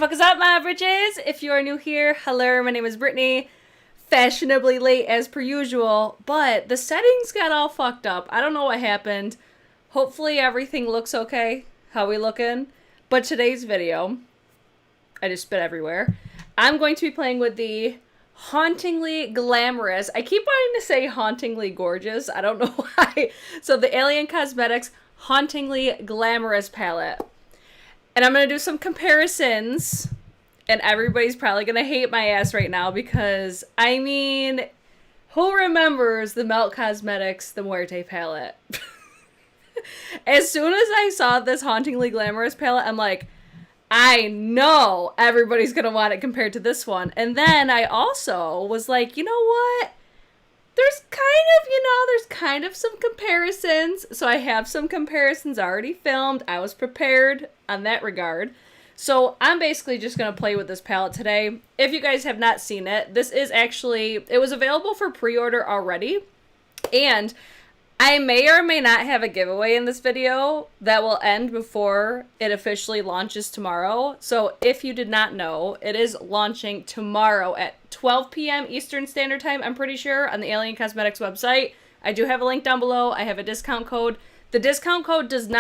fuck is up, my britches? If you are new here, hello, my name is Brittany. Fashionably late as per usual, but the settings got all fucked up. I don't know what happened. Hopefully everything looks okay. How we looking? But today's video, I just spit everywhere. I'm going to be playing with the Hauntingly Glamorous. I keep wanting to say Hauntingly Gorgeous. I don't know why. So the Alien Cosmetics Hauntingly Glamorous palette. And I'm going to do some comparisons. And everybody's probably going to hate my ass right now because, I mean, who remembers the Melt Cosmetics The Muerte palette? As soon as I saw this Hauntingly Glamorous palette, I'm like, I know everybody's going to want it compared to this one. And then I also was like, you know what? There's kind of some comparisons. So I have some comparisons already filmed. I was prepared on that regard. So I'm basically just going to play with this palette today. If you guys have not seen it, this is actually, it was available for pre-order already. And I may or may not have a giveaway in this video that will end before it officially launches tomorrow. So if you did not know, it is launching tomorrow at 12 p.m. Eastern Standard Time, I'm pretty sure, on the Alien Cosmetics website. I do have a link down below. I have a discount code. The discount code does it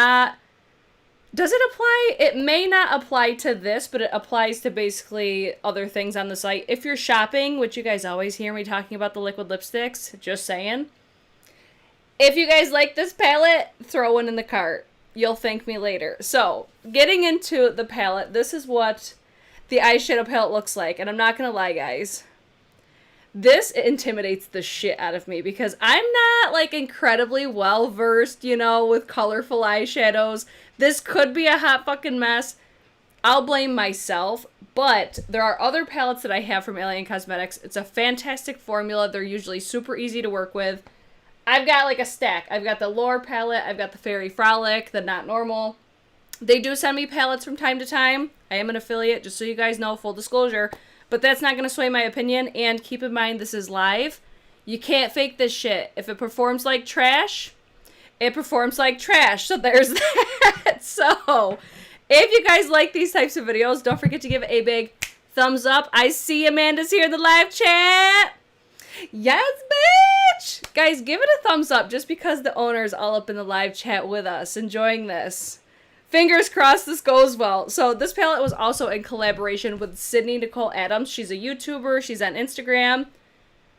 apply? It may not apply to this, but it applies to basically other things on the site. If you're shopping, which you guys always hear me talking about the liquid lipsticks, just saying. If you guys like this palette, throw one in the cart. You'll thank me later. So, getting into the palette, this is what the eyeshadow palette looks like. And I'm not going to lie, guys. This intimidates the shit out of me because I'm not, like, incredibly well-versed, you know, with colorful eyeshadows. This could be a hot fucking mess. I'll blame myself. But there are other palettes that I have from Alien Cosmetics. It's a fantastic formula. They're usually super easy to work with. I've got like a stack. I've got the Lore palette. I've got the Fairy Frolic, the Not Normal. They do send me palettes from time to time. I am an affiliate, just so you guys know, full disclosure. But that's not going to sway my opinion. And keep in mind, this is live. You can't fake this shit. If it performs like trash, it performs like trash. So there's that. So if you guys like these types of videos, don't forget to give it a big thumbs up. I see Amanda's here in the live chat. Yes, bitch! Guys, give it a thumbs up just because the owner's all up in the live chat with us, enjoying this. Fingers crossed this goes well. So this palette was also in collaboration with Sydney Nicole Adams. She's a YouTuber. She's on Instagram.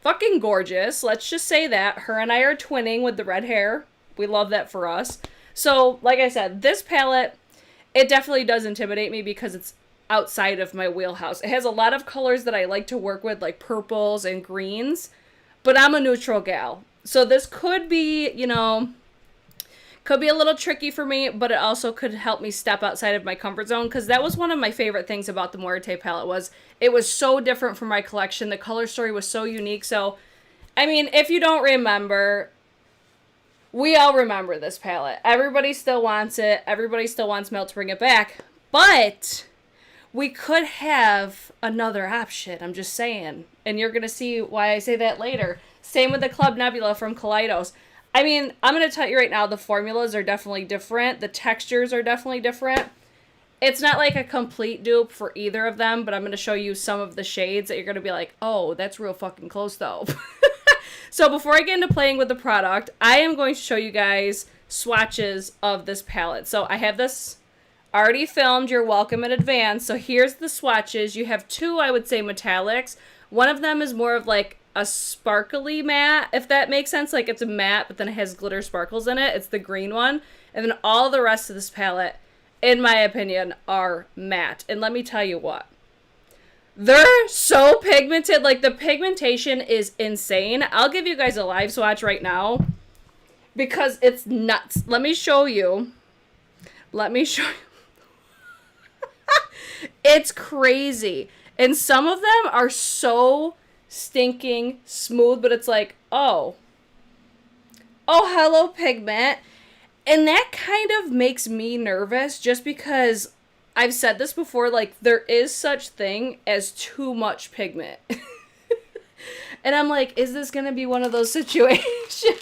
Fucking gorgeous. Let's just say that. Her and I are twinning with the red hair. We love that for us. So, like I said, this palette, it definitely does intimidate me because it's outside of my wheelhouse. It has a lot of colors that I like to work with, like purples and greens, but I'm a neutral gal. So this could be, you know, could be a little tricky for me, but it also could help me step outside of my comfort zone, because that was one of my favorite things about the Muerte palette was it was so different from my collection. The color story was so unique. So, I mean, if you don't remember, we all remember this palette. Everybody still wants it. Everybody still wants Melt to bring it back, but we could have another option, I'm just saying. And you're going to see why I say that later. Same with the Club Nebula from Kaleidos. I mean, I'm going to tell you right now, the formulas are definitely different. The textures are definitely different. It's not like a complete dupe for either of them, but I'm going to show you some of the shades that you're going to be like, oh, that's real fucking close though. So before I get into playing with the product, I am going to show you guys swatches of this palette. So I have this already filmed. You're welcome in advance. So here's the swatches. You have two, I would say, metallics. One of them is more of like a sparkly matte, if that makes sense. Like it's a matte, but then it has glitter sparkles in it. It's the green one. And then all the rest of this palette, in my opinion, are matte. And let me tell you what. They're so pigmented. Like the pigmentation is insane. I'll give you guys a live swatch right now because it's nuts. Let me show you. It's crazy. And some of them are so stinking smooth, but it's like, oh, hello, pigment. And that kind of makes me nervous just because I've said this before, like, there is such thing as too much pigment. And I'm like, is this going to be one of those situations?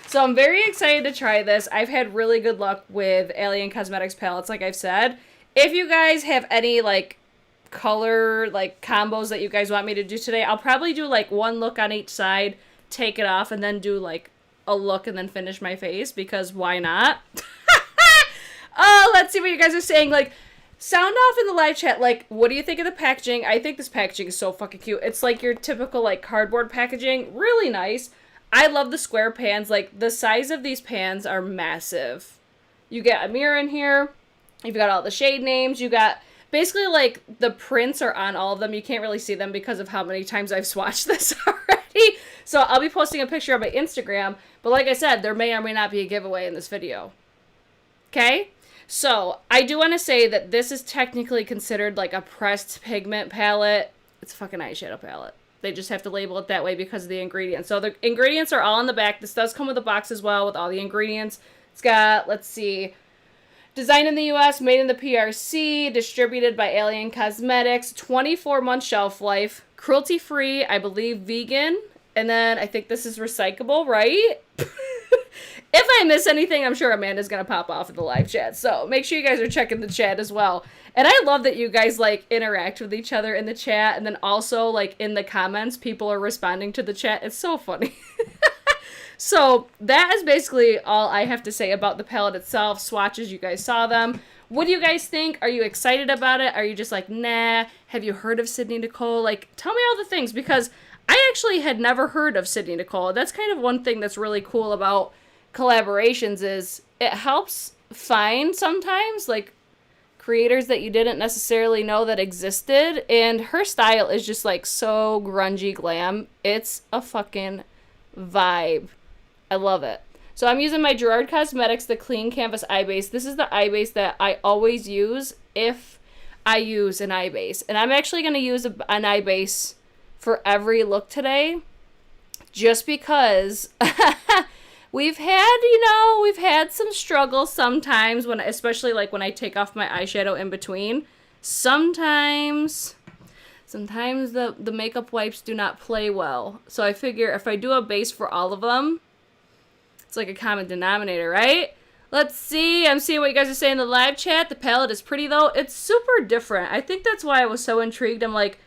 So I'm very excited to try this. I've had really good luck with Alien Cosmetics palettes, like I've said. If you guys have any, like, color, like, combos that you guys want me to do today. I'll probably do, like, one look on each side, take it off, and then do, like, a look and then finish my face, because why not? Oh, let's see what you guys are saying. Like, sound off in the live chat. Like, what do you think of the packaging? I think this packaging is so fucking cute. It's like your typical, like, cardboard packaging. Really nice. I love the square pans. Like, the size of these pans are massive. You get a mirror in here. You've got all the shade names. You got, basically, like, the prints are on all of them. You can't really see them because of how many times I've swatched this already. So I'll be posting a picture on my Instagram. But like I said, there may or may not be a giveaway in this video. Okay? So, I do want to say that this is technically considered like a pressed pigment palette. It's a fucking eyeshadow palette. They just have to label it that way because of the ingredients. So, the ingredients are all in the back. This does come with a box as well with all the ingredients. It's got, let's see, designed in the US, made in the PRC, distributed by Alien Cosmetics, 24-month shelf life, cruelty-free, I believe vegan, and then I think this is recyclable, right? If I miss anything, I'm sure Amanda's going to pop off in the live chat. So make sure you guys are checking the chat as well. And I love that you guys, like, interact with each other in the chat. And then also, like, in the comments, people are responding to the chat. It's so funny. So that is basically all I have to say about the palette itself. Swatches, you guys saw them. What do you guys think? Are you excited about it? Are you just like, nah? Have you heard of Sydney Nicole? Like, tell me all the things, because I actually had never heard of Sydney Nicole. That's kind of one thing that's really cool about collaborations, is it helps find sometimes like creators that you didn't necessarily know that existed, and her style is just like so grungy glam. It's a fucking vibe. I love it. So I'm using my Gerard Cosmetics, the Clean Canvas Eye Base. This is the eye base that I always use if I use an eye base, and I'm actually going to use an eye base for every look today, just because we've had some struggles sometimes, when, especially like when I take off my eyeshadow in between. Sometimes the makeup wipes do not play well. So I figure if I do a base for all of them, it's like a common denominator, right? Let's see. I'm seeing what you guys are saying in the live chat. The palette is pretty, though. It's super different. I think that's why I was so intrigued. I'm like,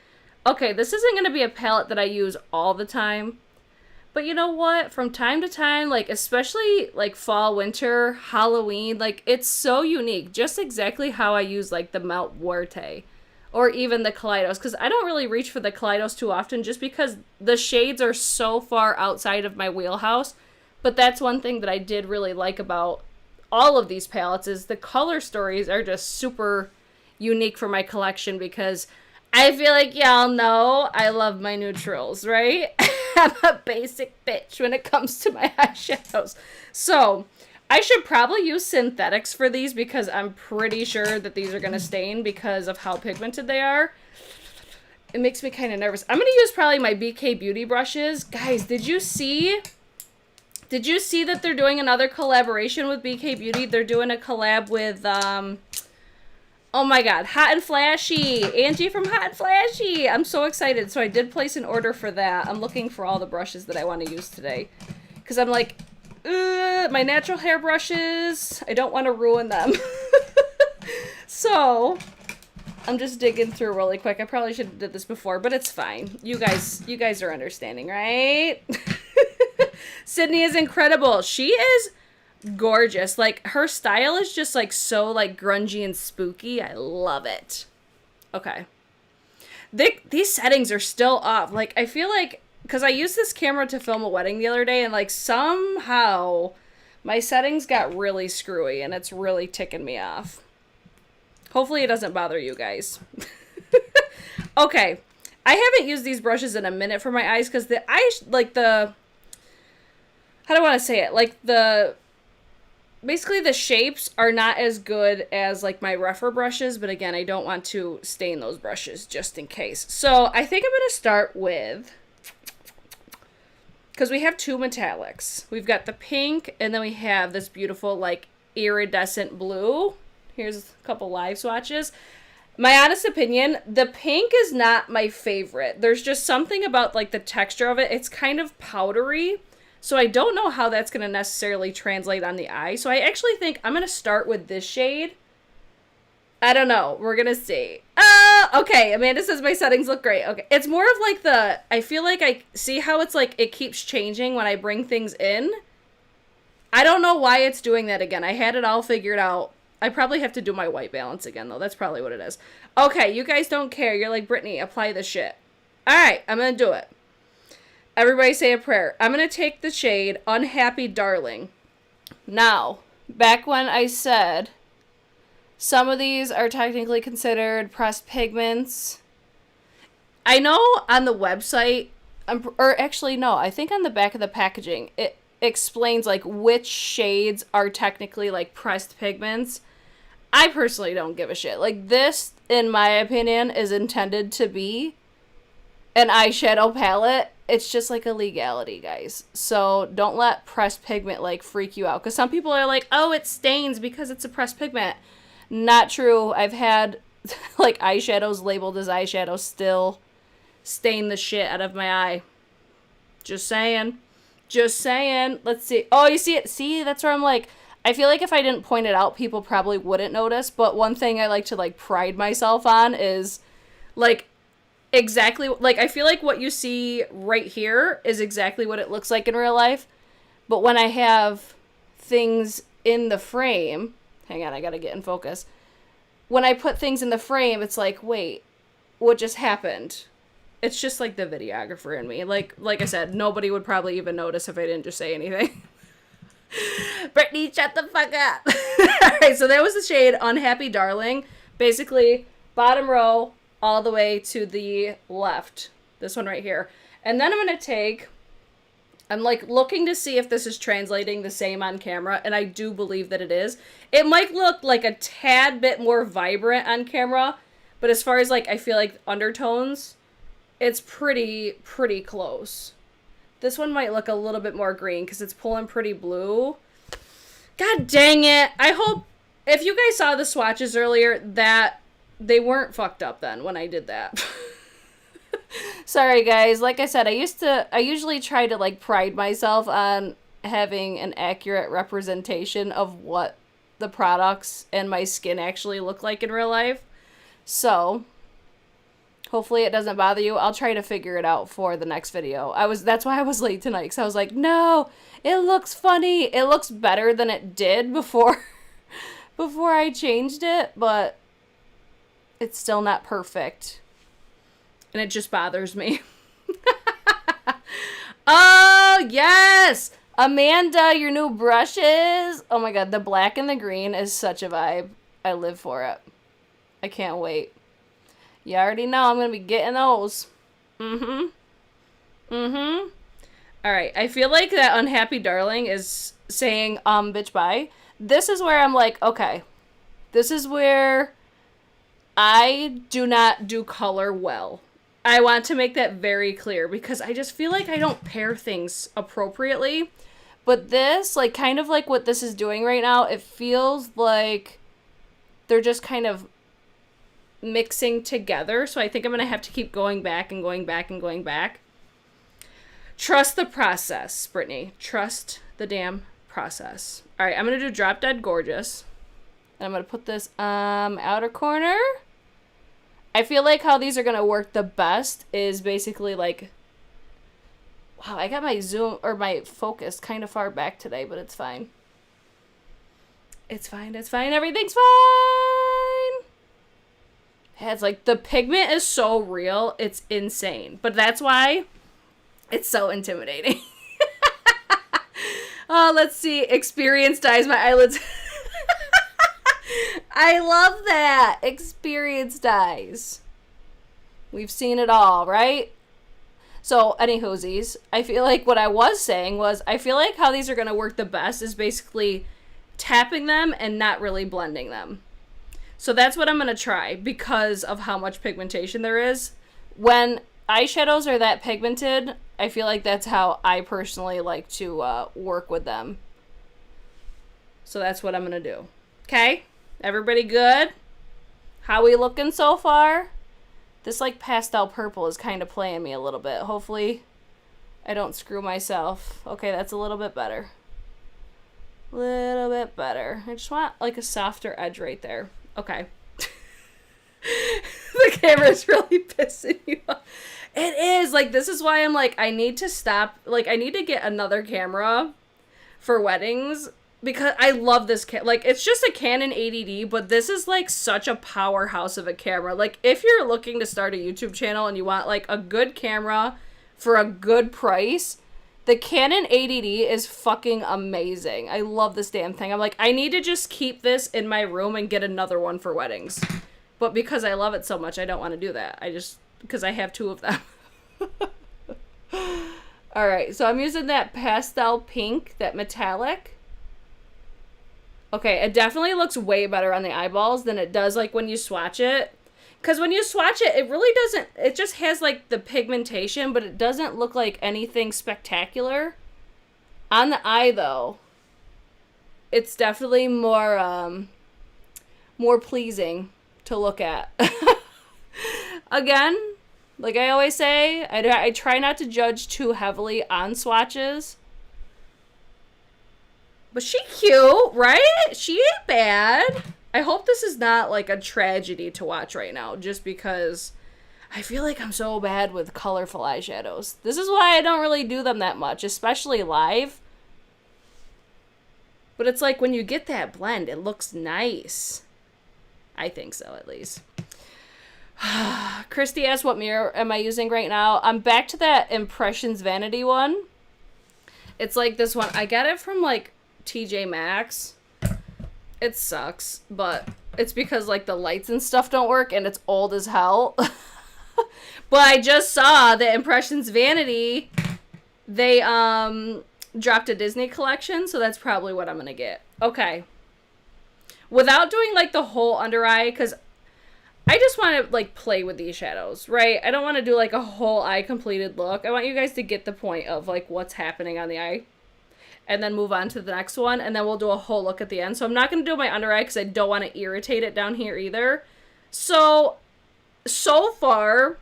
okay, this isn't going to be a palette that I use all the time. But you know what? From time to time, like, especially, like, fall, winter, Halloween, like, it's so unique. Just exactly how I use, like, the Melt Muerte. Or even the Kaleidos. Because I don't really reach for the Kaleidos too often, just because the shades are so far outside of my wheelhouse. But that's one thing that I did really like about all of these palettes, is the color stories are just super unique for my collection, because I feel like y'all know I love my neutrals, right? I'm a basic bitch when it comes to my eyeshadows. So I should probably use synthetics for these, because I'm pretty sure that these are going to stain because of how pigmented they are. It makes me kind of nervous. I'm going to use probably my BK Beauty brushes. Guys, did you see that they're doing another collaboration with BK Beauty? They're doing a collab with, oh my god, Hot and Flashy. Angie from Hot and Flashy. I'm so excited. So I did place an order for that. I'm looking for all the brushes that I want to use today, because I'm like, my natural hair brushes, I don't want to ruin them. So I'm just digging through really quick. I probably should have did this before, but it's fine. You guys are understanding, right? Sydney is incredible. She is gorgeous. Like, her style is just like so like grungy and spooky. I love it. Okay. These settings are still off. Like, I feel like, because I used this camera to film a wedding the other day, and like somehow my settings got really screwy, and it's really ticking me off. Hopefully it doesn't bother you guys. Okay. I haven't used these brushes in a minute for my eyes, because the eyes, like the, how do I want to say it? Like basically the shapes are not as good as like my rougher brushes, but again, I don't want to stain those brushes just in case. So I think I'm going to start with, because we have two metallics. We've got the pink, and then we have this beautiful like iridescent blue. Here's a couple live swatches. My honest opinion, the pink is not my favorite. There's just something about like the texture of it. It's kind of powdery. So I don't know how that's going to necessarily translate on the eye. So I actually think I'm going to start with this shade. I don't know. We're going to see. Okay, Amanda says my settings look great. Okay, it's more of like I feel like I see how it's like it keeps changing when I bring things in. I don't know why it's doing that again. I had it all figured out. I probably have to do my white balance again, though. That's probably what it is. Okay, you guys don't care. You're like, Brittany, apply the shit. All right, I'm going to do it. Everybody say a prayer. I'm going to take the shade Unhappy Darling. Now, back when I said some of these are technically considered pressed pigments, I know on the website, or actually no, I think on the back of the packaging, it explains like which shades are technically like pressed pigments. I personally don't give a shit. Like this, in my opinion, is intended to be an eyeshadow palette. It's just like a legality, guys. So don't let pressed pigment like freak you out. Because some people are like, oh, it stains because it's a pressed pigment. Not true. I've had like eyeshadows labeled as eyeshadow still stain the shit out of my eye. Just saying. Just saying. Let's see. Oh, you see it? See, that's where I'm like, I feel like if I didn't point it out, people probably wouldn't notice. But one thing I like to like pride myself on is like exactly, like I feel like what you see right here is exactly what it looks like in real life. But when I have things in the frame, hang on, I gotta get in focus. When I put things in the frame, it's like, wait, what just happened? It's just like the videographer in me. Like I said, nobody would probably even notice if I didn't just say anything. Brittany, shut the fuck up. Alright, so that was the shade Unhappy Darling. Basically, bottom row all the way to the left. This one right here. And then I'm going to take, I'm like looking to see if this is translating the same on camera, and I do believe that it is. It might look like a tad bit more vibrant on camera, but as far as like, I feel like undertones, it's pretty close. This one might look a little bit more green because it's pulling pretty blue. God dang it. I hope, if you guys saw the swatches earlier, that they weren't fucked up then when I did that. Sorry guys, like I said, I usually try to like pride myself on having an accurate representation of what the products and my skin actually look like in real life. So hopefully it doesn't bother you. I'll try to figure it out for the next video. That's why I was late tonight, because I was like, no, it looks funny. It looks better than it did before I changed it, but it's still not perfect. And it just bothers me. Oh, yes! Amanda, your new brushes. Oh my god, the black and the green is such a vibe. I live for it. I can't wait. You already know I'm going to be getting those. Alright, I feel like that Unhappy Darling is saying, bitch, bye. This is where I'm like, okay. This is where I do not do color well. I want to make that very clear because I just feel like I don't pair things appropriately. But this, like, kind of like what this is doing right now, it feels like they're just kind of mixing together. So I think I'm going to have to keep going back and going back and going back. Trust the process, Brittany. Trust the damn process. All right, I'm going to do Drop Dead Gorgeous. And I'm going to put this outer corner. I feel like how these are going to work the best is basically like, wow, I got my zoom or my focus kind of far back today, but it's fine. It's fine. It's fine. Everything's fine. Yeah, it's like the pigment is so real. It's insane. But that's why it's so intimidating. Oh, let's see. Experience dyes my eyelids. I love that. Experience dyes. We've seen it all, right? So, anywhoosies, I feel like what I was saying was, I feel like how these are going to work the best is basically tapping them and not really blending them. So that's what I'm going to try because of how much pigmentation there is. When eyeshadows are that pigmented, I feel like that's how I personally like to work with them. So that's what I'm going to do. Okay? Everybody good? How we looking so far? This like pastel purple is kind of playing me a little bit. Hopefully I don't screw myself. Okay, that's a little bit better. Little bit better. I just want like a softer edge right there. Okay. The camera's really pissing you off. It is. Like, this is why I'm like, I need to stop. Like, I need to get another camera for weddings because I love this like, it's just a Canon 80D, but this is like such a powerhouse of a camera. Like, if you're looking to start a YouTube channel and you want like a good camera for a good price, the Canon 80D is fucking amazing. I love this damn thing. I'm like, I need to just keep this in my room and get another one for weddings. But because I love it so much, I don't want to do that. Because I have 2 of them. Alright, so I'm using that pastel pink, that metallic. Okay, it definitely looks way better on the eyeballs than it does like when you swatch it. Because when you swatch it, it really doesn't, it just has like the pigmentation, but it doesn't look like anything spectacular. On the eye though, it's definitely more pleasing to look at. Again, like I always say, I try not to judge too heavily on swatches. But she cute, right? She ain't bad. I hope this is not like a tragedy to watch right now, just because I feel like I'm so bad with colorful eyeshadows. This is why I don't really do them that much, especially live. But it's like when you get that blend, it looks nice. I think so, at least. Christy asked what mirror am I using right now. I'm back to that Impressions Vanity one. It's like this one. I got it from like TJ Maxx. It sucks, but it's because like the lights and stuff don't work and it's old as hell. But I just saw the Impressions Vanity. They dropped a Disney collection, so that's probably what I'm gonna get. Okay. Without doing like the whole under eye, because I just want to like play with these shadows, right? I don't want to do like a whole eye completed look. I want you guys to get the point of like what's happening on the eye. And then move on to the next one, and then we'll do a whole look at the end. So I'm not going to do my under eye because I don't want to irritate it down here either. So far,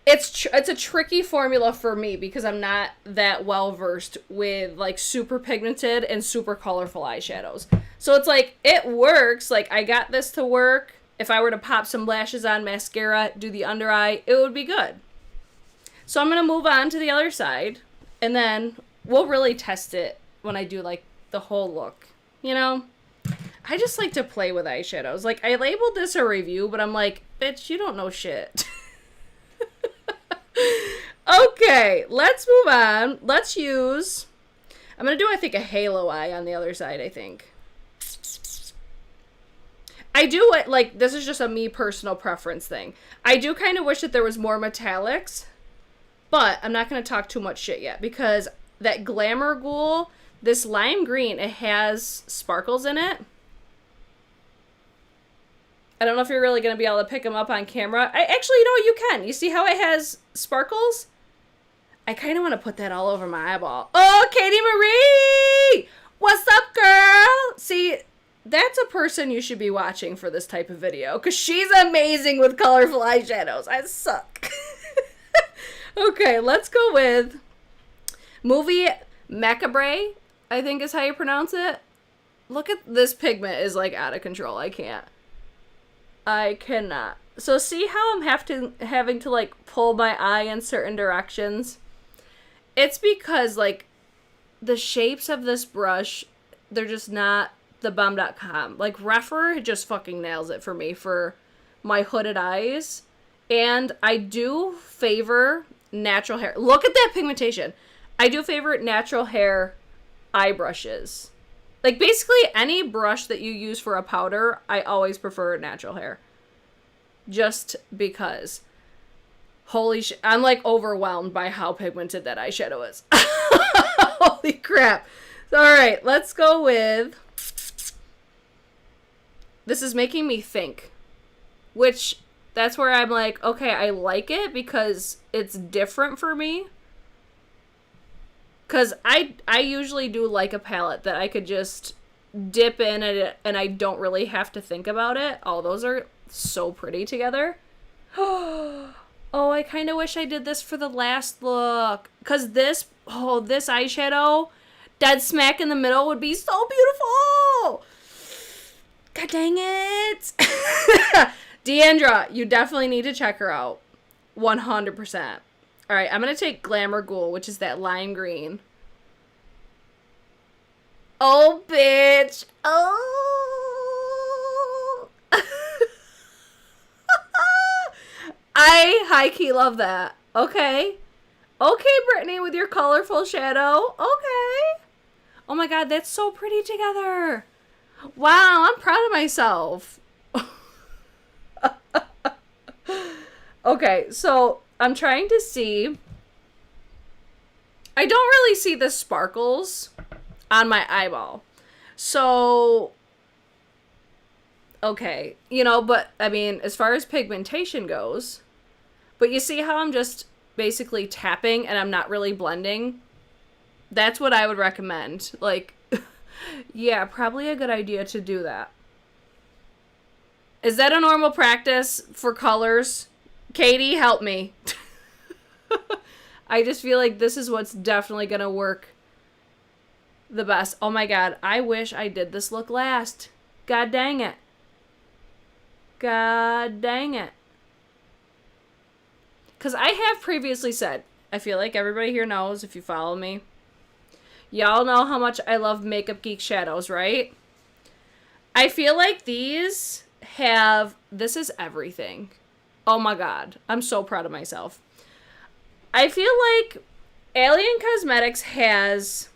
it's a tricky formula for me because I'm not that well versed with like super pigmented and super colorful eyeshadows. So it's like, it works. Like, I got this to work. If I were to pop some lashes on, mascara, do the under eye, it would be good. So I'm going to move on to the other side, and then we'll really test it when I do, like, the whole look, you know? I just like to play with eyeshadows. Like, I labeled this a review, but I'm like, bitch, you don't know shit. Okay, let's move on. Let's use... I'm going to do, I think, a halo eye on the other side, I think. I do, like, this is just a me personal preference thing. I do kind of wish that there was more metallics, but I'm not going to talk too much shit yet, because that Glamour Ghoul, this lime green, it has sparkles in it. I don't know if you're really going to be able to pick them up on camera. Actually, you know what? You can. You see how it has sparkles? I kind of want to put that all over my eyeball. Oh, Katie Marie! What's up, girl? See, that's a person you should be watching for this type of video, because she's amazing with colorful eyeshadows. I suck. Okay, let's go with Movie Macabre, I think is how you pronounce it. Look at this pigment is like out of control. I cannot. So see how I'm having to like pull my eye in certain directions? It's because like the shapes of this brush, they're just not the bomb.com. Like Refer just fucking nails it for me for my hooded eyes. And I do favor natural hair. Look at that pigmentation. I do favor natural hair eye brushes. Like, basically, any brush that you use for a powder, I always prefer natural hair. Just because. Holy shit. I'm, like, overwhelmed by how pigmented that eyeshadow is. Holy crap. Alright, let's go with... This is making me think. Which, that's where I'm like, okay, I like it because it's different for me. Because I usually do like a palette that I could just dip in it and I don't really have to think about it. Oh, those are so pretty together. Oh, I kind of wish I did this for the last look. Because this eyeshadow, dead smack in the middle, would be so beautiful. God dang it. Deandra, you definitely need to check her out. 100%. All right, I'm going to take Glamour Ghoul, which is that lime green. Oh, bitch. Oh. I high-key love that. Okay. Okay, Brittany, with your colorful shadow. Okay. Oh my god, that's so pretty together. Wow, I'm proud of myself. Okay, so I'm trying to see. I don't really see the sparkles on my eyeball. So, okay, you know, but I mean, as far as pigmentation goes, but you see how I'm just basically tapping and I'm not really blending? That's what I would recommend. Like, yeah, probably a good idea to do that. Is that a normal practice for colors? Katie, help me. I just feel like this is what's definitely going to work the best. Oh my god, I wish I did this look last. God dang it. God dang it. Because I have previously said, I feel like everybody here knows if you follow me. Y'all know how much I love Makeup Geek shadows, right? I feel like these have, this is everything. Oh my god, I'm so proud of myself. I feel like Alien Cosmetics has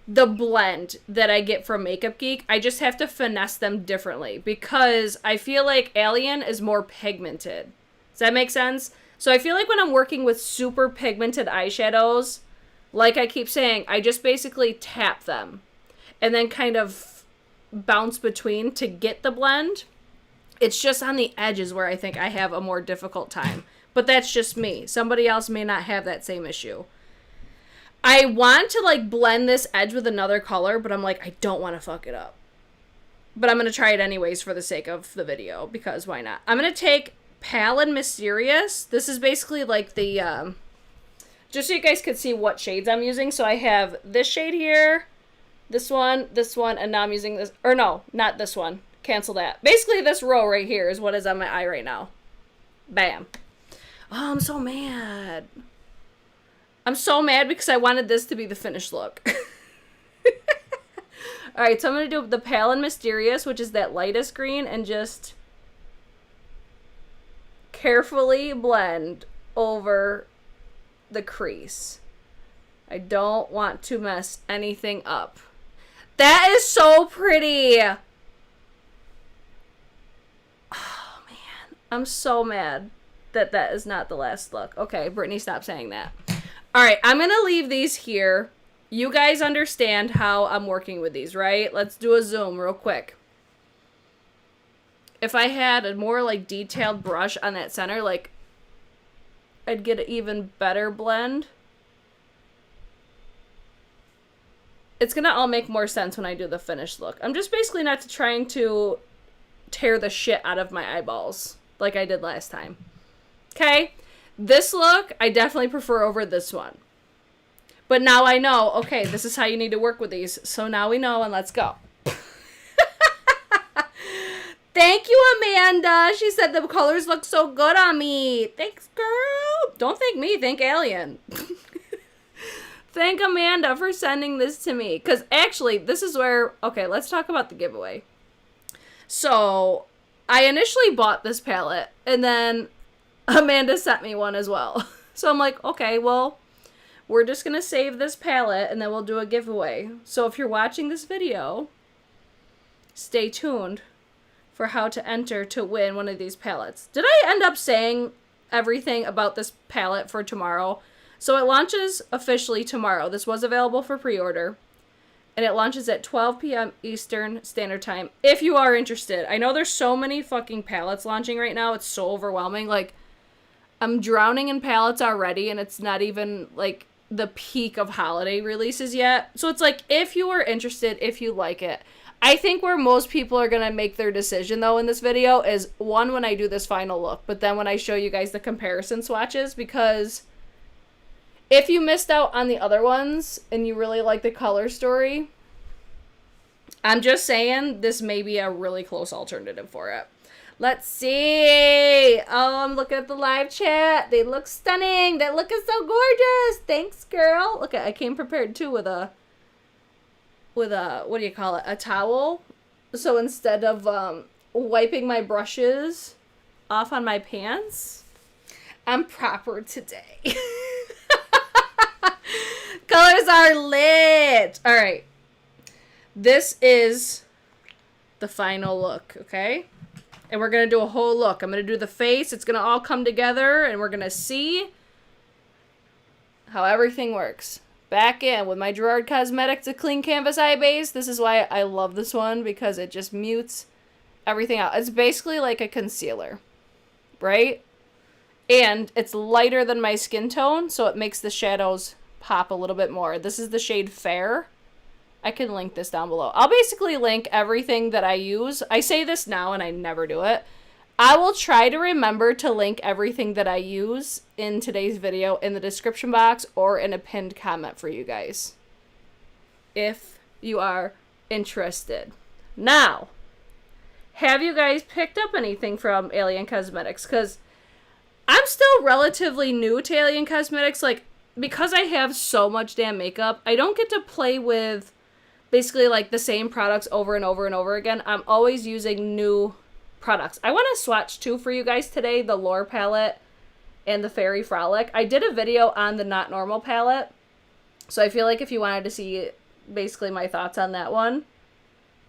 the blend that I get from Makeup Geek. I just have to finesse them differently because I feel like Alien is more pigmented. Does that make sense? So I feel like when I'm working with super pigmented eyeshadows, like I keep saying, I just basically tap them and then kind of bounce between to get the blend. It's just on the edges where I think I have a more difficult time. But that's just me. Somebody else may not have that same issue. I want to like blend this edge with another color, but I'm like, I don't want to fuck it up. But I'm going to try it anyways for the sake of the video, because why not? I'm going to take Pale and Mysterious. This is basically like the, just so you guys could see what shades I'm using. So I have this shade here, this one, and now I'm using this, or no, not this one. Cancel that. Basically this row right here is what is on my eye right now. Bam. Oh, I'm so mad. I'm so mad because I wanted this to be the finished look. Alright, so I'm going to do the Pale and Mysterious, which is that lightest green, and just carefully blend over the crease. I don't want to mess anything up. That is so pretty! Oh, man. I'm so mad that that is not the last look. Okay, Brittany, stop saying that. Alright, I'm going to leave these here. You guys understand how I'm working with these, right? Let's do a zoom real quick. If I had a more, like, detailed brush on that center, like, I'd get an even better blend. It's going to all make more sense when I do the finished look. I'm just basically not trying to tear the shit out of my eyeballs like I did last time. Okay? This look, I definitely prefer over this one. But now I know, okay, this is how you need to work with these. So now we know, and let's go. Thank you, Amanda. She said the colors look so good on me. Thanks, girl. Don't thank me, thank Alien. Thank Amanda for sending this to me. Because actually, this is where, okay, let's talk about the giveaway. So, I initially bought this palette, and then Amanda sent me one as well. So I'm like, okay, well, we're just going to save this palette, and then we'll do a giveaway. So if you're watching this video, stay tuned for how to enter to win one of these palettes. Did I end up saying everything about this palette for tomorrow? So it launches officially tomorrow. This was available for pre-order. And it launches at 12 p.m. Eastern Standard Time. If you are interested. I know there's so many fucking palettes launching right now. It's so overwhelming. Like, I'm drowning in palettes already. And it's not even, like, the peak of holiday releases yet. So it's like, if you are interested, if you like it. I think where most people are going to make their decision, though, in this video is, one, when I do this final look. But then when I show you guys the comparison swatches. Because if you missed out on the other ones and you really like the color story, I'm just saying this may be a really close alternative for it. Let's see. Oh, I'm looking at the live chat. They look stunning. That look is so gorgeous. Thanks, girl. Look, I came prepared too with a what do you call it? A towel. So instead of wiping my brushes off on my pants, I'm proper today. Colors are lit. All right. This is the final look, okay? And we're going to do a whole look. I'm going to do the face. It's going to all come together, and we're going to see how everything works. Back in with my Gerard Cosmetics, a clean canvas eye base. This is why I love this one, because it just mutes everything out. It's basically like a concealer, right? And it's lighter than my skin tone, so it makes the shadows pop a little bit more. This is the shade Fair. I can link this down below. I'll basically link everything that I use. I say this now and I never do it. I will try to remember to link everything that I use in today's video in the description box or in a pinned comment for you guys, if you are interested. Now, have you guys picked up anything from Alien Cosmetics? Because I'm still relatively new to Alien Cosmetics. Like, because I have so much damn makeup, I don't get to play with basically like the same products over and over and over again. I'm always using new products. I want to swatch two for you guys today, the Lore palette and the Fairy Frolic. I did a video on the Not Normal palette, so I feel like if you wanted to see basically my thoughts on that one,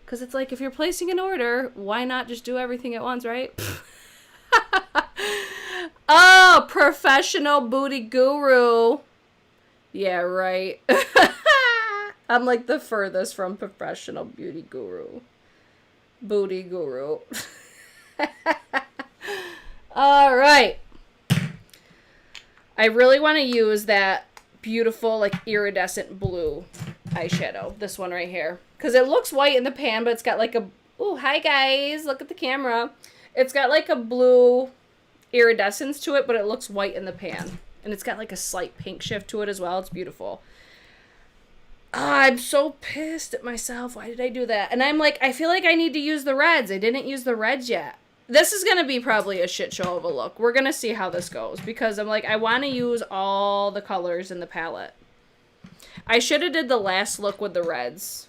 because it's like, if you're placing an order, why not just do everything at once, right? Oh, Professional Booty Guru. Yeah, right. I'm like the furthest from Professional Beauty Guru. Booty Guru. All right. I really want to use that beautiful, like, iridescent blue eyeshadow. This one right here. Because it looks white in the pan, but it's got like a... Oh, hi, guys. Look at the camera. It's got like a blue iridescence to it, but it looks white in the pan. And it's got like a slight pink shift to it as well. It's beautiful. I'm so pissed at myself. Why did I do that? And I'm like, I feel like I need to use the reds. I didn't use the reds yet. This is going to be probably a shit show of a look. We're going to see how this goes. Because I'm like, I want to use all the colors in the palette. I should have did the last look with the reds.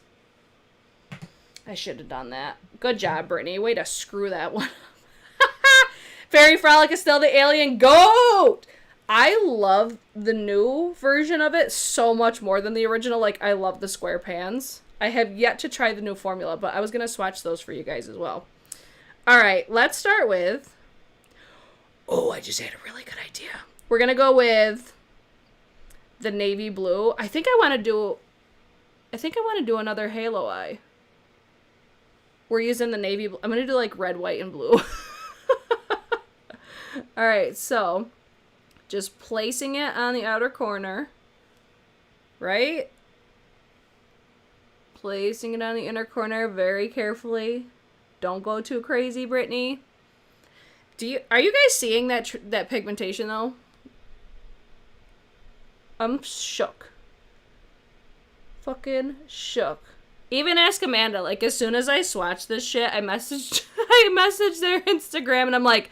I should have done that. Good job, Brittany. Way to screw that one up. Fairy Frolic is still the alien goat! I love the new version of it so much more than the original. Like, I love the square pans. I have yet to try the new formula, but I was going to swatch those for you guys as well. All right, let's start with... Oh, I just had a really good idea. We're going to go with the navy blue. I think I want to do another halo eye. We're using the navy blue. I'm going to do like red, white, and blue. All right, so... just placing it on the outer corner, right? Placing it on the inner corner very carefully. Don't go too crazy, Brittany. Are you guys seeing that pigmentation though? I'm shook. Fucking shook. Even ask Amanda. Like, as soon as I swatched this shit, I messaged their Instagram, and I'm like,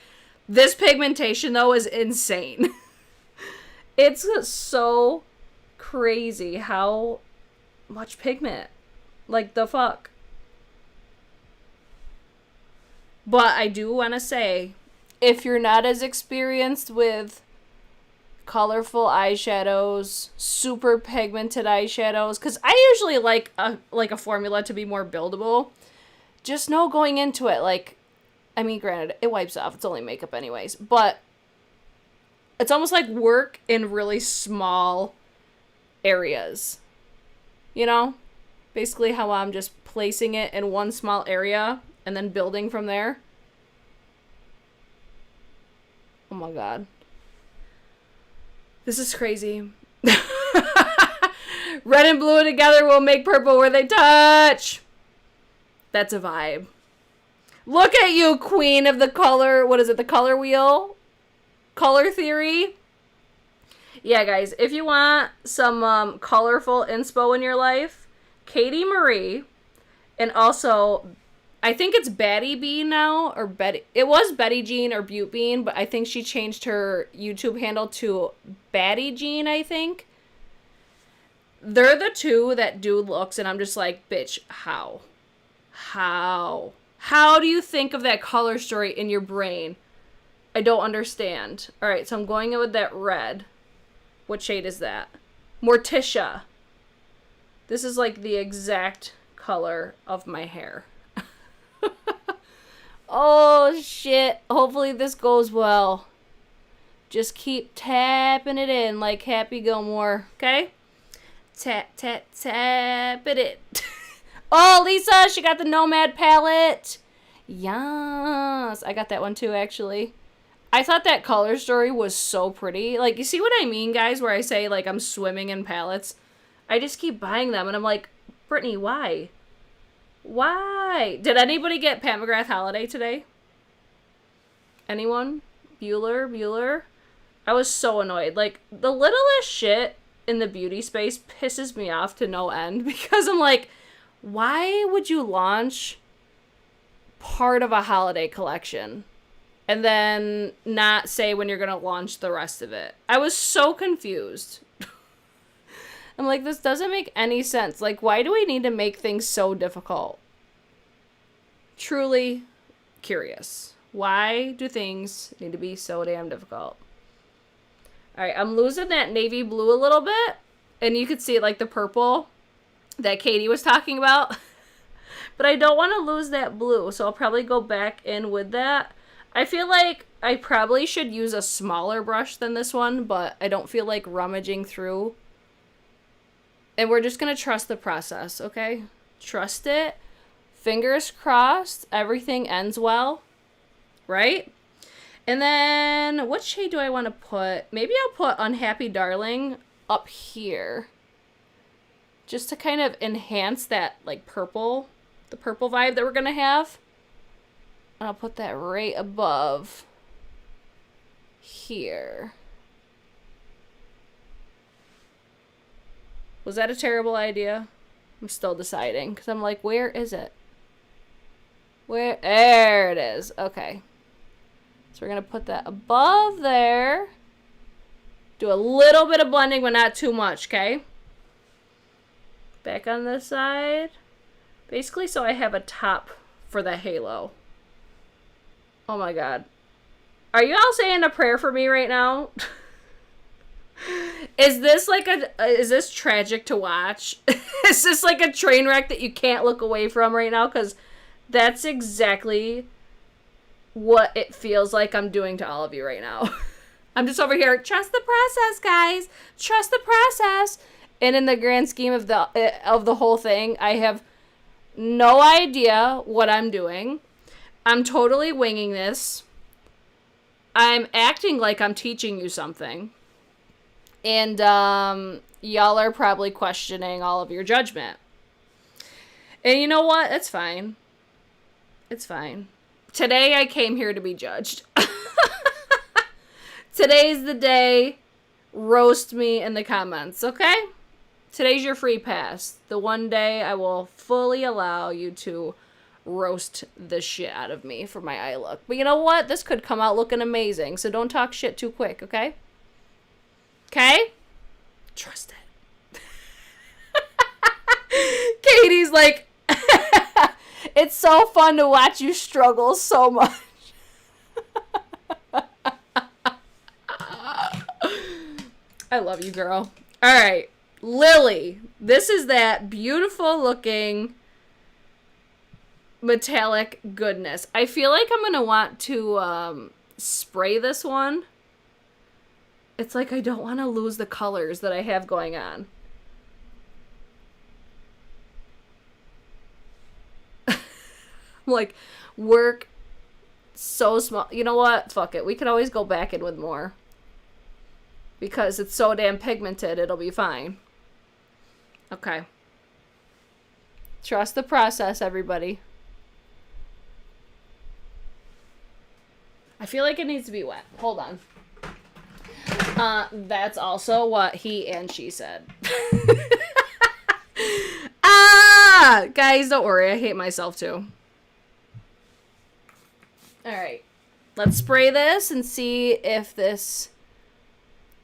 this pigmentation though is insane. It's so crazy how much pigment. Like, the fuck. But I do want to say, if you're not as experienced with colorful eyeshadows, super pigmented eyeshadows, because I usually like a formula to be more buildable, just know going into it, like, I mean, granted, it wipes off. It's only makeup anyways, but it's almost like work in really small areas. You know? Basically how I'm just placing it in one small area and then building from there. Oh my god. This is crazy. Red and blue together will make purple where they touch. That's a vibe. Look at you, queen of the color. What is it? The color wheel? Color theory. Yeah, guys, if you want some colorful inspo in your life, Katie Marie, and also I think it's Batty Bean now, or Betty. It was Betty Jean or Butte Bean, but I think she changed her YouTube handle to Batty Jean, I think. They're the two that do looks, and I'm just like, bitch, how? How? How do you think of that color story in your brain? I don't understand. All right, so I'm going in with that red. What shade is that? Morticia. This is like the exact color of my hair. Oh, shit. Hopefully this goes well. Just keep tapping it in like Happy Gilmore, okay? Tap, tap, tap it in. Oh, Lisa, she got the Nomad palette. Yes. I got that one too, actually. I thought that color story was so pretty. Like, you see what I mean, guys, where I say, like, I'm swimming in palettes? I just keep buying them, and I'm like, Brittany, why? Why? Did anybody get Pat McGrath Holiday today? Anyone? Bueller? I was so annoyed. Like, the littlest shit in the beauty space pisses me off to no end, because I'm like, why would you launch part of a holiday collection and then not say when you're going to launch the rest of it? I was so confused. I'm like, this doesn't make any sense. Like, why do we need to make things so difficult? Truly curious. Why do things need to be so damn difficult? All right, I'm losing that navy blue a little bit. And you could see, like, the purple that Katie was talking about. But I don't want to lose that blue, so I'll probably go back in with that. I feel like I probably should use a smaller brush than this one, but I don't feel like rummaging through. And we're just going to trust the process, okay? Trust it. Fingers crossed. Everything ends well. Right? And then, what shade do I want to put? Maybe I'll put Unhappy Darling up here. Just to kind of enhance that, like, purple. The purple vibe that we're going to have. And I'll put that right above here. Was that a terrible idea? I'm still deciding. Because I'm like, where is it? Where? There it is. Okay. So we're going to put that above there. Do a little bit of blending, but not too much, okay? Back on this side. Basically, so I have a top for the halo. Oh my god. Are you all saying a prayer for me right now? Is this like is this tragic to watch? Is this like a train wreck that you can't look away from right now? Because that's exactly what it feels like I'm doing to all of you right now. I'm just over here, trust the process, guys. Trust the process. And in the grand scheme of the whole thing, I have no idea what I'm doing. I'm totally winging this. I'm acting like I'm teaching you something. And y'all are probably questioning all of your judgment. And you know what? It's fine. It's fine. Today I came here to be judged. Today's the day. Roast me in the comments, okay? Today's your free pass. The one day I will fully allow you to roast the shit out of me for my eye look. But you know what? This could come out looking amazing, so don't talk shit too quick, okay? Okay? Trust it. Katie's like, it's so fun to watch you struggle so much. I love you, girl. All right. Lily. This is that beautiful looking metallic goodness. I feel like I'm going to want to spray this one. It's like I don't want to lose the colors that I have going on. Like, work so small. You know what? Fuck it. We can always go back in with more. Because it's so damn pigmented, it'll be fine. Okay. Trust the process, everybody. I feel like it needs to be wet. Hold on. That's also what he and she said. Guys, don't worry. I hate myself too. Alright. Let's spray this and see if this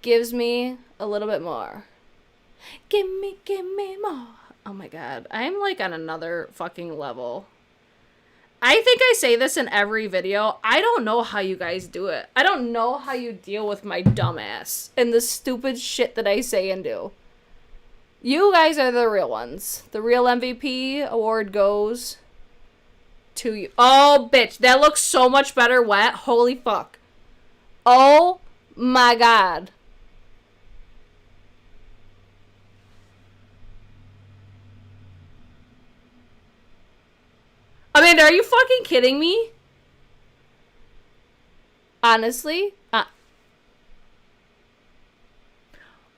gives me a little bit more. Give me more. Oh my god. I'm like on another fucking level. I think I say this in every video. I don't know how you guys do it. I don't know how you deal with my dumb ass and the stupid shit that I say and do. You guys are the real ones. The real MVP award goes to you. Oh, bitch. That looks so much better wet. Holy fuck. Oh my god. Amanda, are you fucking kidding me? Honestly?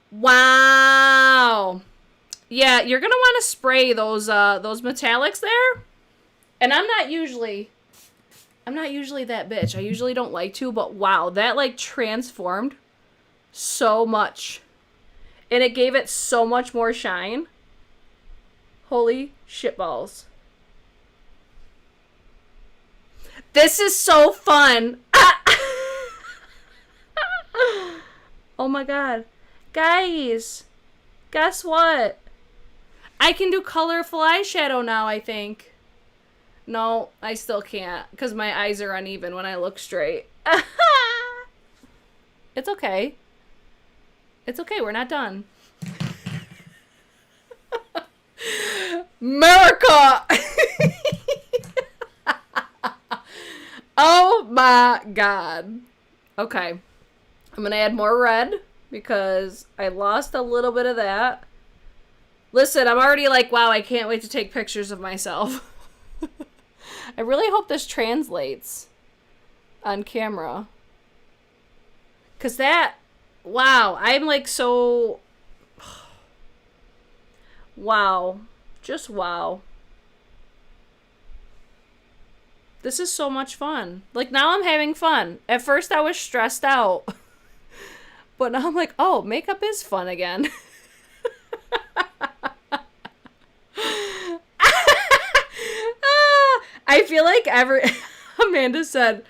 Wow. Yeah, you're gonna want to spray those metallics there. And I'm not usually that bitch. I usually don't like to, but wow, that like transformed so much. And it gave it so much more shine. Holy shitballs. This is so fun. Oh my god. Guys, guess what? I can do colorful eyeshadow now, I think. No, I still can't, because my eyes are uneven when I look straight. It's okay. It's okay, we're not done. America! Oh my god. Okay. I'm gonna add more red, because I lost a little bit of that. Listen, I'm already like, wow, I can't wait to take pictures of myself. I really hope this translates on camera. Because that, wow, I'm like so, wow, just wow. This is so much fun. Like, now I'm having fun. At first I was stressed out. But now I'm like, oh, makeup is fun again. I feel like Amanda said,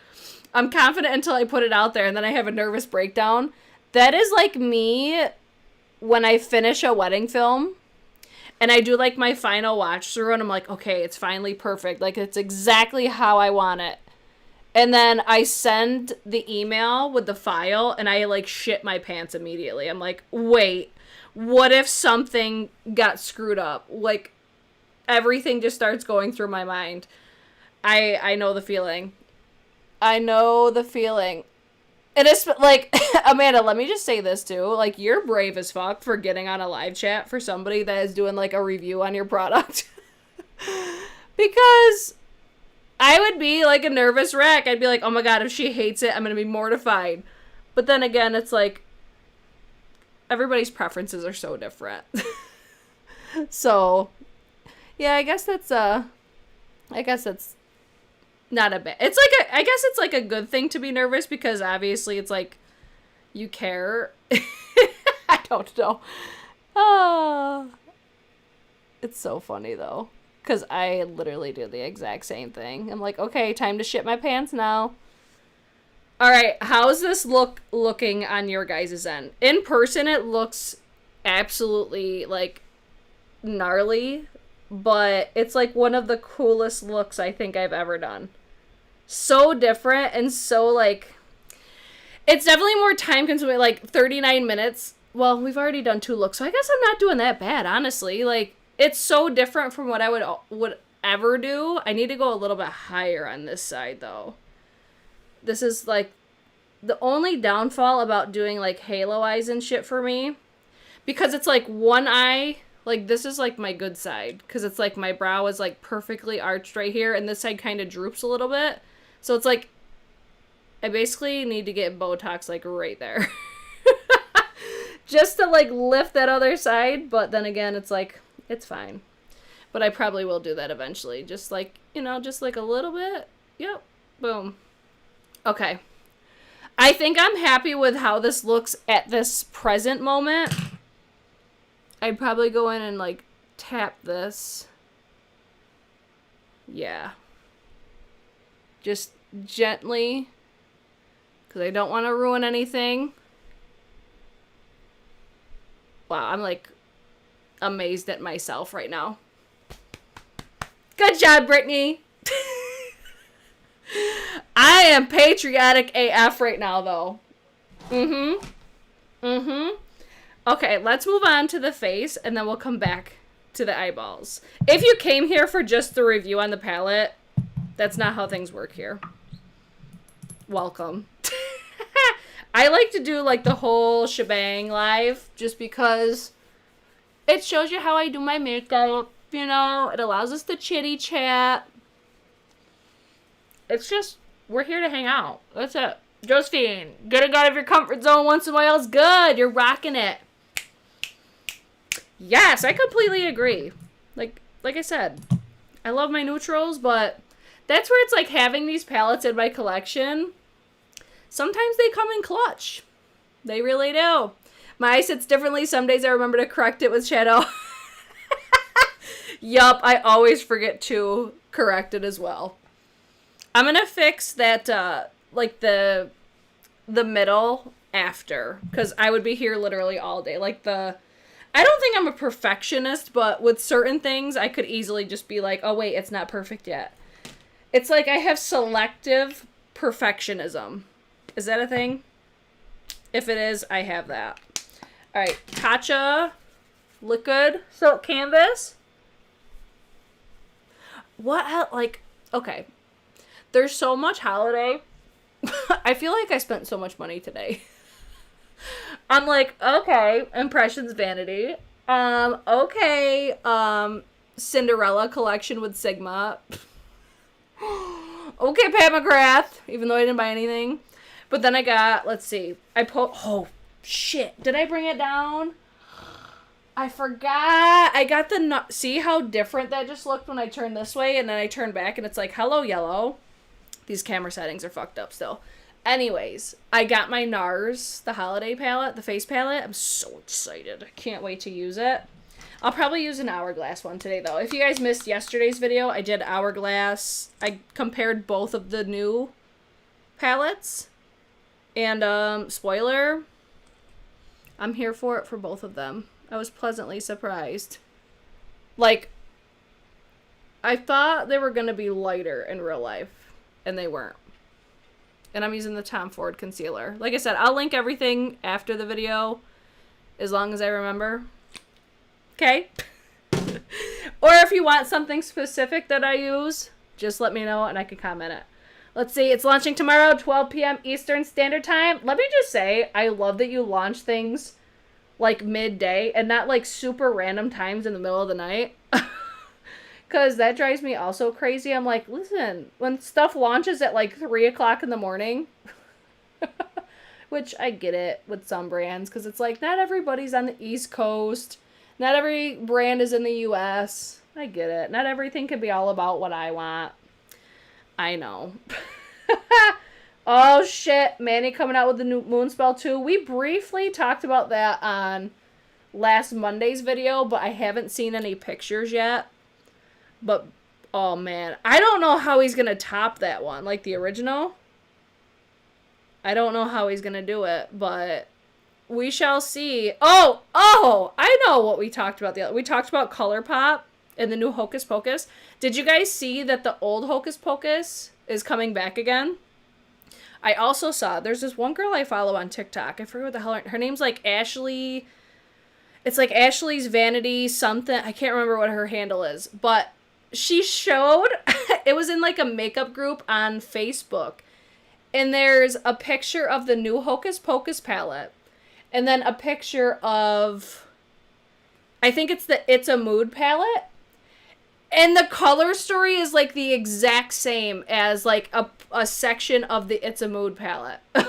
I'm confident until I put it out there and then I have a nervous breakdown. That is like me when I finish a wedding film and I do like my final watch through and I'm like, okay, it's finally perfect. Like, it's exactly how I want it. And then I send the email with the file and I like shit my pants immediately. I'm like, wait, what if something got screwed up? Like, everything just starts going through my mind. I know the feeling. I know the feeling. And it's like, Amanda, let me just say this too. Like, you're brave as fuck for getting on a live chat for somebody that is doing like a review on your product. Because I would be like a nervous wreck. I'd be like, oh my god, if she hates it, I'm going to be mortified. But then again, it's like, everybody's preferences are so different. So, yeah, I guess that's not a bad. It's like I guess it's like a good thing to be nervous because obviously it's like you care. I don't know. Oh, it's so funny though, because I literally do the exact same thing. I'm like, okay, time to shit my pants now. All right, how's this looking on your guys' end? In person, it looks absolutely like gnarly. But it's like one of the coolest looks I think I've ever done. So different and so like, it's definitely more time consuming, like 39 minutes. Well, we've already done 2 looks, so I guess I'm not doing that bad, honestly. Like, it's so different from what I would ever do. I need to go a little bit higher on this side though. This is like the only downfall about doing like halo eyes and shit for me, because it's like one eye. Like, this is, like, my good side. Because it's, like, my brow is, like, perfectly arched right here. And this side kind of droops a little bit. So it's, like, I basically need to get Botox, like, right there. Just to, like, lift that other side. But then again, it's, like, it's fine. But I probably will do that eventually. Just, like, you know, just, like, a little bit. Yep. Boom. Okay. I think I'm happy with how this looks at this present moment. I'd probably go in and, like, tap this. Yeah. Just gently, because I don't want to ruin anything. Wow, I'm like amazed at myself right now. Good job, Brittany. I am patriotic AF right now, though. Okay, let's move on to the face, and then we'll come back to the eyeballs. If you came here for just the review on the palette, that's not how things work here. Welcome. I like to do, like, the whole shebang live, just because it shows you how I do my makeup, you know? It allows us to chitty chat. It's just, we're here to hang out. That's it. Josephine, getting out of your comfort zone once in a while is good. You're rocking it. Yes, I completely agree. Like I said, I love my neutrals, but that's where it's like having these palettes in my collection. Sometimes they come in clutch. They really do. My eye sits differently. Some days I remember to correct it with shadow. Yup, I always forget to correct it as well. I'm going to fix that, like, the middle after, because I would be here literally all day. Like, I don't think I'm a perfectionist, but with certain things, I could easily just be like, oh, wait, it's not perfect yet. It's like I have selective perfectionism. Is that a thing? If it is, I have that. All right, Tatcha Liquid Silk Canvas. What, like, okay. There's so much holiday. I feel like I spent so much money today. I'm like, okay, Impressions Vanity. Okay, Cinderella collection with Sigma. Okay, Pat McGrath, even though I didn't buy anything. But then I got, let's see, oh, shit, did I bring it down? I forgot. I got see how different that just looked when I turned this way, and then I turned back, and it's like, hello, yellow. These camera settings are fucked up still. Anyways, I got my NARS, the holiday palette, the face palette. I'm so excited. I can't wait to use it. I'll probably use an Hourglass one today, though. If you guys missed yesterday's video, I did Hourglass. I compared both of the new palettes. And, spoiler, I'm here for it for both of them. I was pleasantly surprised. Like, I thought they were going to be lighter in real life, and they weren't. And I'm using the Tom Ford concealer. Like I said, I'll link everything after the video, as long as I remember. Okay? Or if you want something specific that I use, just let me know and I can comment it. Let's see, it's launching tomorrow, 12 p.m. Eastern Standard Time. Let me just say, I love that you launch things like midday and not like super random times in the middle of the night. Because that drives me also crazy. I'm like, listen, when stuff launches at like 3 o'clock in the morning, which I get it with some brands, because it's like, not everybody's on the East Coast. Not every brand is in the U.S. I get it. Not everything can be all about what I want. I know. Oh, shit. Manny coming out with the new Moonspell 2. We briefly talked about that on last Monday's video, but I haven't seen any pictures yet. But, oh, man. I don't know how he's going to top that one. Like the original. I don't know how he's going to do it, but we shall see. Oh, I know what we talked about. We talked about ColourPop and the new Hocus Pocus. Did you guys see that the old Hocus Pocus is coming back again? I also saw, there's this one girl I follow on TikTok. I forget what the hell her name's like Ashley. It's like Ashley's Vanity something. I can't remember what her handle is. But she showed, it was in like a makeup group on Facebook. And there's a picture of the new Hocus Pocus palette. And then a picture of, I think it's the It's a Mood palette. And the color story is like the exact same as like a section of the It's a Mood palette. I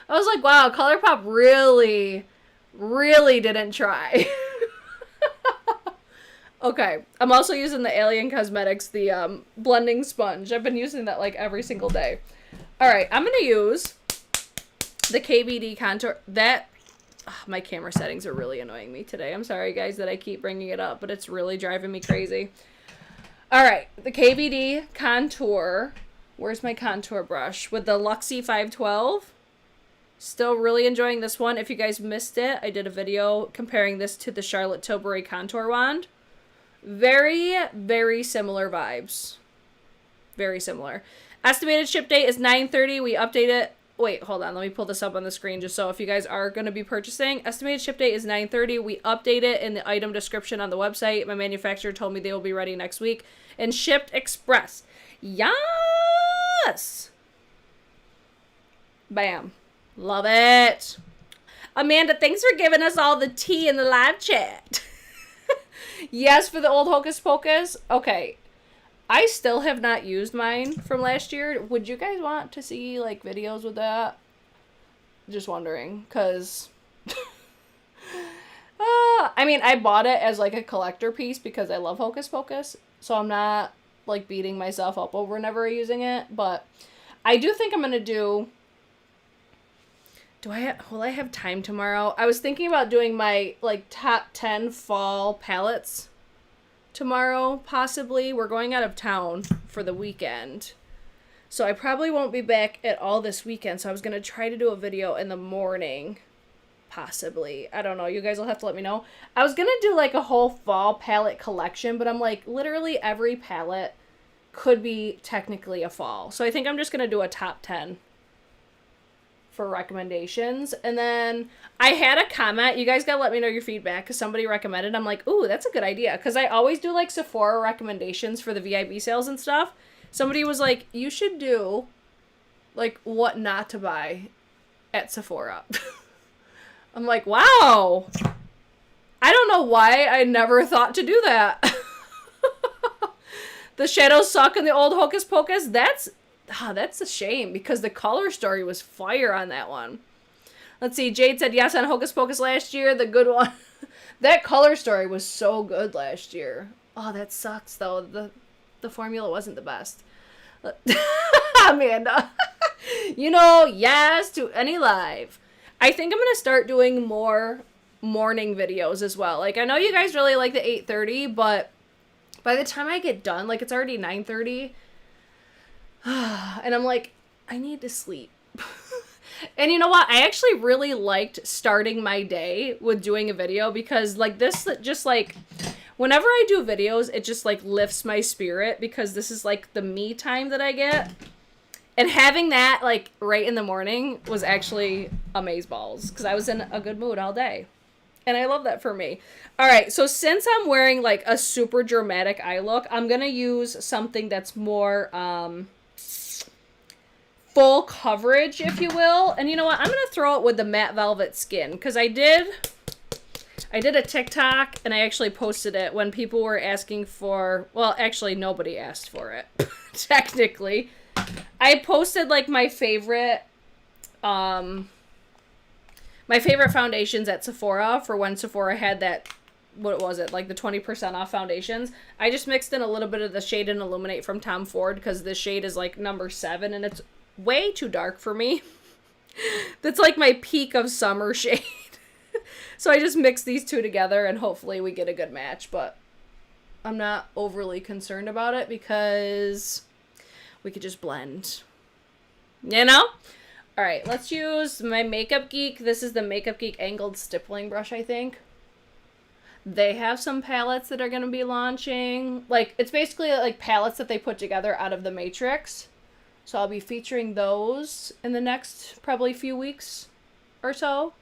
was like, wow, ColourPop really, really didn't try. Okay, I'm also using the Alien Cosmetics, the blending sponge. I've been using that like every single day. Alright, I'm going to use the KBD contour. My camera settings are really annoying me today. I'm sorry, guys, that I keep bringing it up, but it's really driving me crazy. Alright, the KBD contour Where's my contour brush? With the Luxie 512. Still really enjoying this one. If you guys missed it, I did a video comparing this to the Charlotte Tilbury contour wand. Very, very similar vibes. Very similar. Estimated ship date is 9/30. We update it. Wait, hold on. Let me pull this up on the screen just so if you guys are going to be purchasing. Estimated ship date is 9/30. We update it in the item description on the website. My manufacturer told me they will be ready next week. And shipped express. Yes! Bam. Love it. Amanda, thanks for giving us all the tea in the live chat. Yes, for the old Hocus Pocus. Okay. I still have not used mine from last year. Would you guys want to see, like, videos with that? Just wondering, because... I mean, I bought it as, like, a collector piece because I love Hocus Pocus. So I'm not, like, beating myself up over never using it. But I do think I'm going to do... will I have time tomorrow? I was thinking about doing my, like, top 10 fall palettes tomorrow, possibly. We're going out of town for the weekend. So I probably won't be back at all this weekend. So I was going to try to do a video in the morning, possibly. I don't know. You guys will have to let me know. I was going to do, like, a whole fall palette collection, but I'm like, literally every palette could be technically a fall. So I think I'm just going to do a top 10. For recommendations. And then I had a comment. You guys gotta let me know your feedback because somebody recommended. I'm like, ooh, that's a good idea. Because I always do like Sephora recommendations for the VIB sales and stuff. Somebody was like, you should do like what not to buy at Sephora. I'm like, wow. I don't know why I never thought to do that. The shadows suck in the old Hocus Pocus. That's a shame because the color story was fire on that one. Let's see. Jade said yes on Hocus Pocus last year. The good one. That color story was so good last year. Oh, that sucks though. The formula wasn't the best. Amanda. You know, yes to any live. I think I'm going to start doing more morning videos as well. Like, I know you guys really like the 8:30, but by the time I get done, like, it's already 9:30. And I'm like, I need to sleep. And you know what? I actually really liked starting my day with doing a video because, like, this just, like, whenever I do videos, it just, like, lifts my spirit because this is, like, the me time that I get. And having that, like, right in the morning was actually amazeballs because I was in a good mood all day. And I love that for me. All right, so since I'm wearing, like, a super dramatic eye look, I'm going to use something that's more, full coverage, if you will. And you know what? I'm going to throw it with the matte velvet skin because I did a TikTok and I actually posted it when people were asking for, well, actually nobody asked for it. Technically. I posted like my favorite foundations at Sephora for when Sephora had that, what was it, like the 20% off foundations. I just mixed in a little bit of the Shade and Illuminate from Tom Ford because this shade is like number 7 and it's way too dark for me. That's like my peak of summer shade. So I just mixed these two together and hopefully we get a good match, but I'm not overly concerned about it because we could just blend, you know? All right, let's use my Makeup Geek. This is the Makeup Geek angled stippling brush, I think. They have some palettes that are going to be launching. Like, it's basically like palettes that they put together out of the Matrix. So I'll be featuring those in the next probably few weeks or so.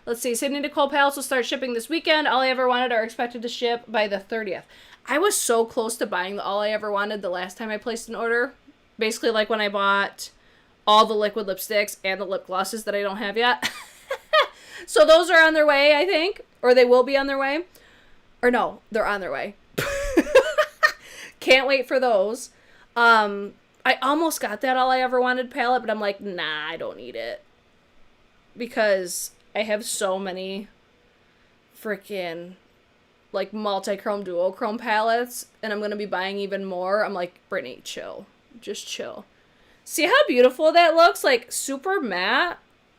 Let's see. Sydney Nicole palettes will start shipping this weekend. All I Ever Wanted are expected to ship by the 30th. I was so close to buying the All I Ever Wanted the last time I placed an order. Basically like when I bought all the liquid lipsticks and the lip glosses that I don't have yet. So those are on their way, I think. Or they will be on their way. Or no, they're on their way. Can't wait for those. I almost got that All I Ever Wanted palette, but I'm like, nah, I don't need it. Because I have so many freaking, like, multi-chrome, duochrome palettes, and I'm going to be buying even more. I'm like, Brittany, chill. Just chill. See how beautiful that looks? Like, super matte.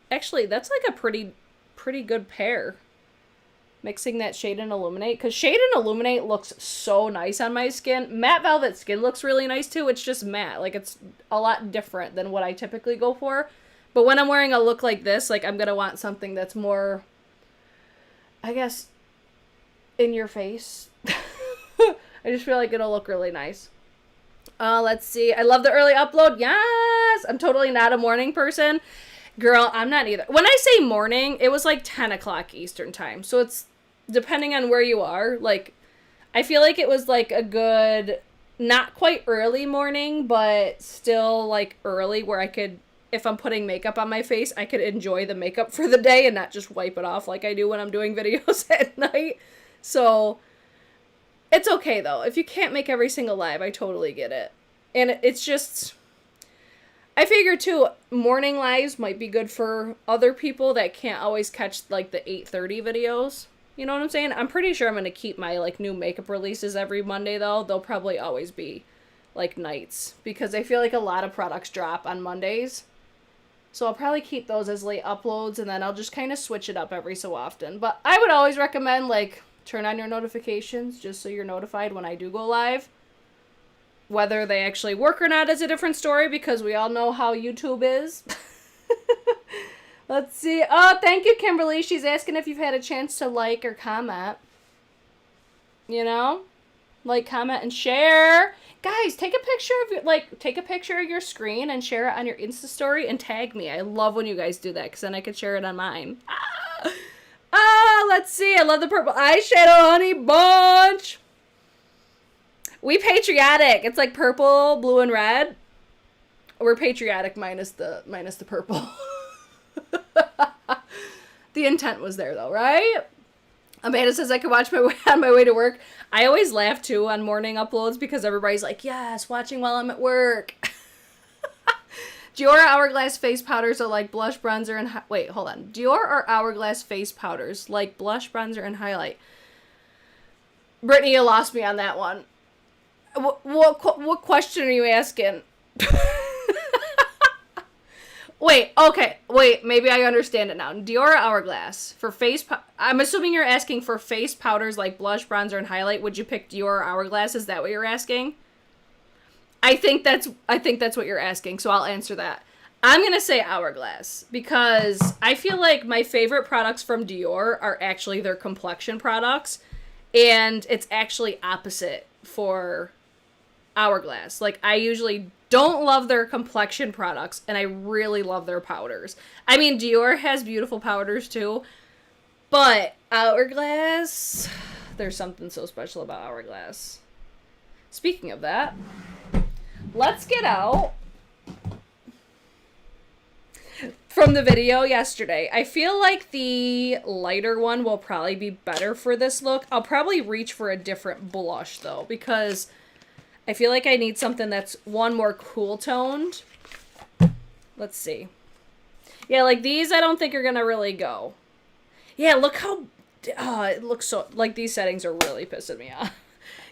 Actually, that's like a pretty good pair. Mixing that Shade and Illuminate. Because Shade and Illuminate looks so nice on my skin. Matte Velvet Skin looks really nice too. It's just matte. Like, it's a lot different than what I typically go for. But when I'm wearing a look like this, like, I'm going to want something that's more, I guess, in your face. I just feel like it'll look really nice. Let's see. I love the early upload. Yes! I'm totally not a morning person. Girl, I'm not either. When I say morning, it was like 10 o'clock Eastern time. So it's depending on where you are. Like, I feel like it was like a good, not quite early morning, but still like early where I could, if I'm putting makeup on my face, I could enjoy the makeup for the day and not just wipe it off like I do when I'm doing videos at night. So it's okay though. If you can't make every single live, I totally get it. And it's just, I figure too, morning lives might be good for other people that can't always catch like the 8:30 videos. You know what I'm saying? I'm pretty sure I'm going to keep my like new makeup releases every Monday though. They'll probably always be like nights because I feel like a lot of products drop on Mondays. So I'll probably keep those as late uploads and then I'll just kind of switch it up every so often. But I would always recommend like turn on your notifications just so you're notified when I do go live. Whether they actually work or not is a different story because we all know how YouTube is. Let's see. Oh, thank you, Kimberly. She's asking if you've had a chance to like or comment. You know? Like, comment, and share. Guys, take a picture of your, take a picture of your screen and share it on your Insta story and tag me. I love when you guys do that because then I could share it on mine. Let's see. I love the purple eyeshadow, honey bunch. We patriotic. It's like purple, blue, and red. We're patriotic minus the purple. The intent was there though, right? Amanda says I could watch on my way to work. I always laugh too on morning uploads because everybody's like, yes, watching while I'm at work. Dior Hourglass face powders are like blush, bronzer, and wait, hold on. Dior or Hourglass face powders like blush, bronzer, and highlight. Brittany, you lost me on that one. What question are you asking? Wait, okay. Wait, maybe I understand it now. Dior Hourglass. For face I'm assuming you're asking for face powders like blush, bronzer, and highlight. Would you pick Dior Hourglass? Is that what you're asking? I think that's what you're asking, so I'll answer that. I'm going to say Hourglass because I feel like my favorite products from Dior are actually their complexion products, and it's actually opposite for Hourglass. Like, I usually don't love their complexion products, and I really love their powders. I mean, Dior has beautiful powders too, but Hourglass, there's something so special about Hourglass. Speaking of that, let's get out from the video yesterday. I feel like the lighter one will probably be better for this look. I'll probably reach for a different blush though, because I feel like I need something that's one more cool toned. Let's see. Yeah, like these I don't think are gonna really go. Yeah, look how it looks so, like these settings are really pissing me off.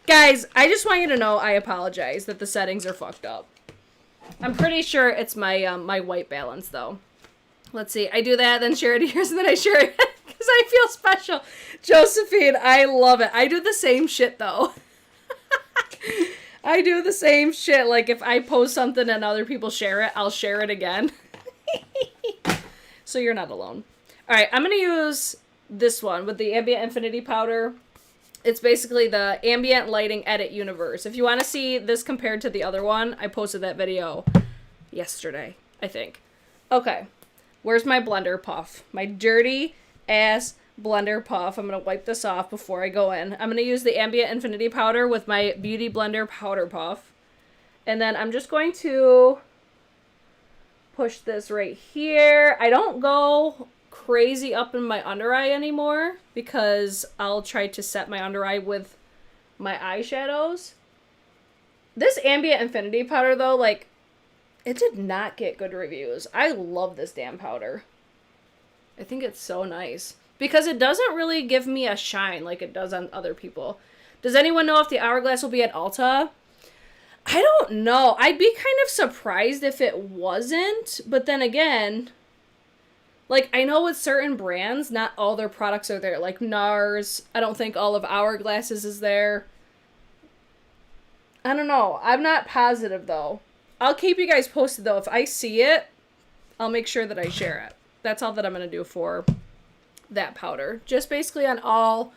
Guys, I just want you to know I apologize that the settings are fucked up. I'm pretty sure it's my my white balance though. Let's see. I do that, then share it here, and then I share it because I feel special. Josephine, I love it. I do the same shit though. I do the same shit. Like, if I post something and other people share it, I'll share it again. So you're not alone. All right, I'm going to use this one with the Ambient Infinity Powder. It's basically the Ambient Lighting Edit Universe. If you want to see this compared to the other one, I posted that video yesterday, I think. Okay, where's my blender puff? My dirty ass blender puff. I'm going to wipe this off before I go in. I'm going to use the Ambient Infinity Powder with my Beauty Blender Powder Puff. And then I'm just going to push this right here. I don't go crazy up in my under eye anymore because I'll try to set my under eye with my eyeshadows. This Ambient Infinity Powder though, like, it did not get good reviews. I love this damn powder. I think it's so nice. Because it doesn't really give me a shine like it does on other people. Does anyone know if the Hourglass will be at Ulta? I don't know. I'd be kind of surprised if it wasn't. But then again, Like, I know with certain brands, not all their products are there. Like NARS, I don't think all of Hourglasses is there. I don't know. I'm not positive, though. I'll keep you guys posted, though. If I see it, I'll make sure that I share it. That's all that I'm going to do for that powder. Just basically on all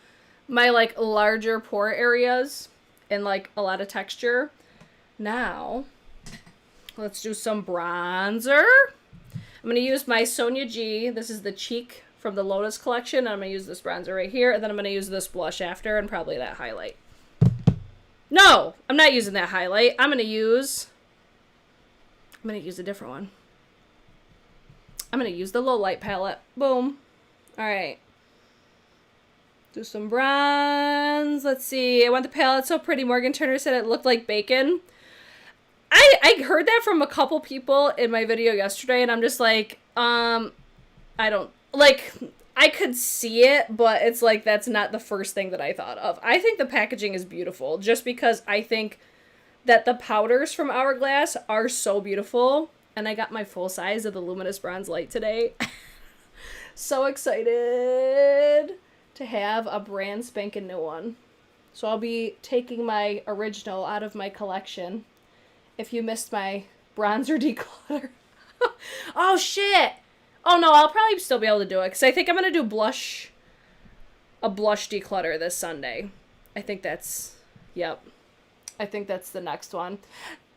my, like, larger pore areas and, like, a lot of texture. Now, let's do some bronzer. I'm going to use my Sonia G. This is the Cheek from the Lotus collection. I'm going to use this bronzer right here. And then I'm going to use this blush after and probably that highlight. No, I'm not using that highlight. I'm going to use a different one. I'm going to use the low light palette. Boom. All right. Do some bronze. Let's see. I want the palette so pretty. Morgan Turner said it looked like bacon. I heard that from a couple people in my video yesterday, and I'm just like, I don't, like, I could see it, but it's like, that's not the first thing that I thought of. I think the packaging is beautiful, just because I think that the powders from Hourglass are so beautiful, and I got my full size of the Luminous Bronze Light today. So excited to have a brand spanking new one. So I'll be taking my original out of my collection. If you missed my bronzer declutter. Oh, shit. Oh, no, I'll probably still be able to do it. Because I think I'm going to do a blush declutter this Sunday. I think that's, yep. I think that's the next one.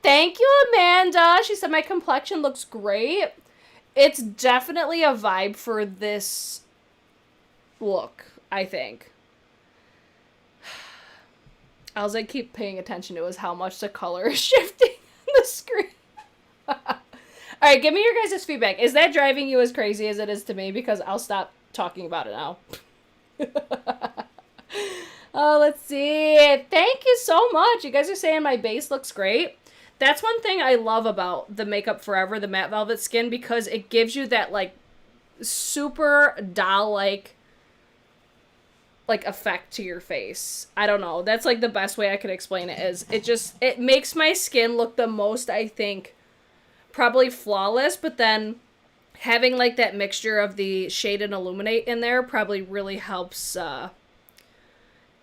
Thank you, Amanda. She said my complexion looks great. It's definitely a vibe for this look, I think. All I keep paying attention to is how much the color is shifting on the screen. Alright, give me your guys' feedback. Is that driving you as crazy as it is to me? Because I'll stop talking about it now. Oh, let's see. Thank you so much. You guys are saying my base looks great. That's one thing I love about the Makeup Forever, the Matte Velvet Skin, because it gives you that, like, super doll-like effect to your face. I don't know. That's like the best way I could explain it is it makes my skin look the most, I think, probably flawless, but then having like that mixture of the shade and illuminate in there probably really helps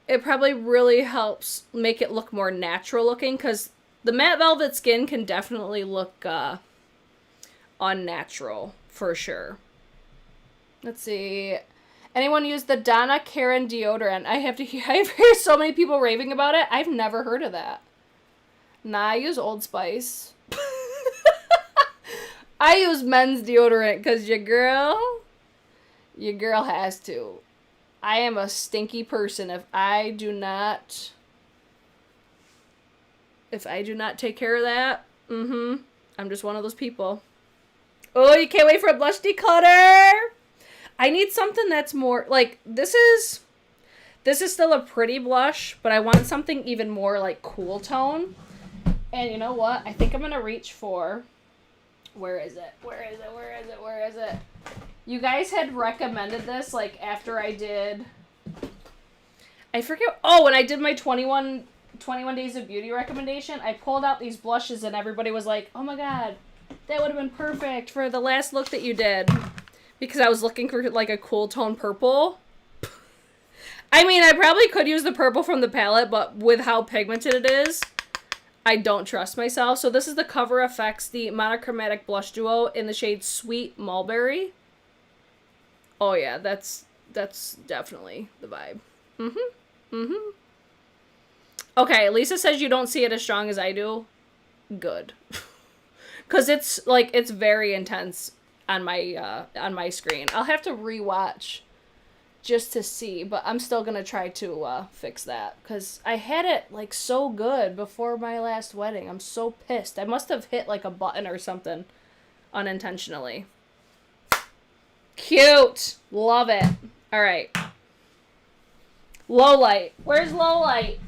it probably really helps make it look more natural looking, because the Matte Velvet Skin can definitely look unnatural for sure. Let's see. Anyone use the Donna Karan deodorant? I've heard so many people raving about it. I've never heard of that. Nah, I use Old Spice. I use men's deodorant because your girl has to. I am a stinky person if I do not take care of that. I'm just one of those people. Oh, you can't wait for a blush declutter. I need something that's more, like, this is still a pretty blush, but I want something even more, like, cool tone. And you know what? I think I'm going to reach for, where is it? You guys had recommended this, like, after I did, I forget, when I did my 21 Days of Beauty recommendation, I pulled out these blushes and everybody was like, oh my god, that would have been perfect for the last look that you did. Because I was looking for, like, a cool tone purple. I mean, I probably could use the purple from the palette, but with how pigmented it is, I don't trust myself. So this is the Cover FX, the Monochromatic Blush Duo in the shade Sweet Mulberry. Oh, yeah, that's definitely the vibe. Okay, Lisa says you don't see it as strong as I do. Good. Because it's, like, it's very intense on my screen. I'll have to rewatch just to see, but I'm still gonna try to fix that, because I had it like so good before my last wedding. I'm so pissed. I must have hit like a button or something unintentionally. Cute. Love it. All right. Low light. Where's low light?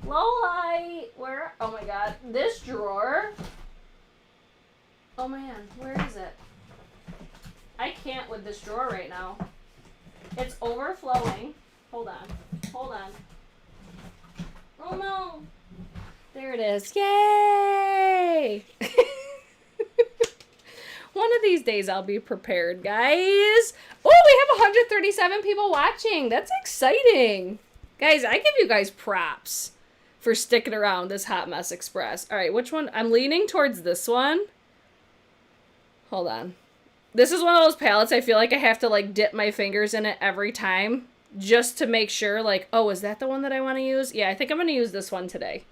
Low light. Where? Oh my god. This drawer. Oh man, where is it? I can't with this drawer right now. It's overflowing. Hold on. Oh no. There it is. Yay! One of of these days I'll be prepared, guys. Oh, we have 137 people watching. That's exciting. Guys, I give you guys props for sticking around this Hot Mess Express. All right, which one? I'm leaning towards this one. Hold on. This is one of those palettes I feel like I have to, like, dip my fingers in it every time just to make sure, like, oh, is that the one that I want to use? Yeah, I think I'm going to use this one today.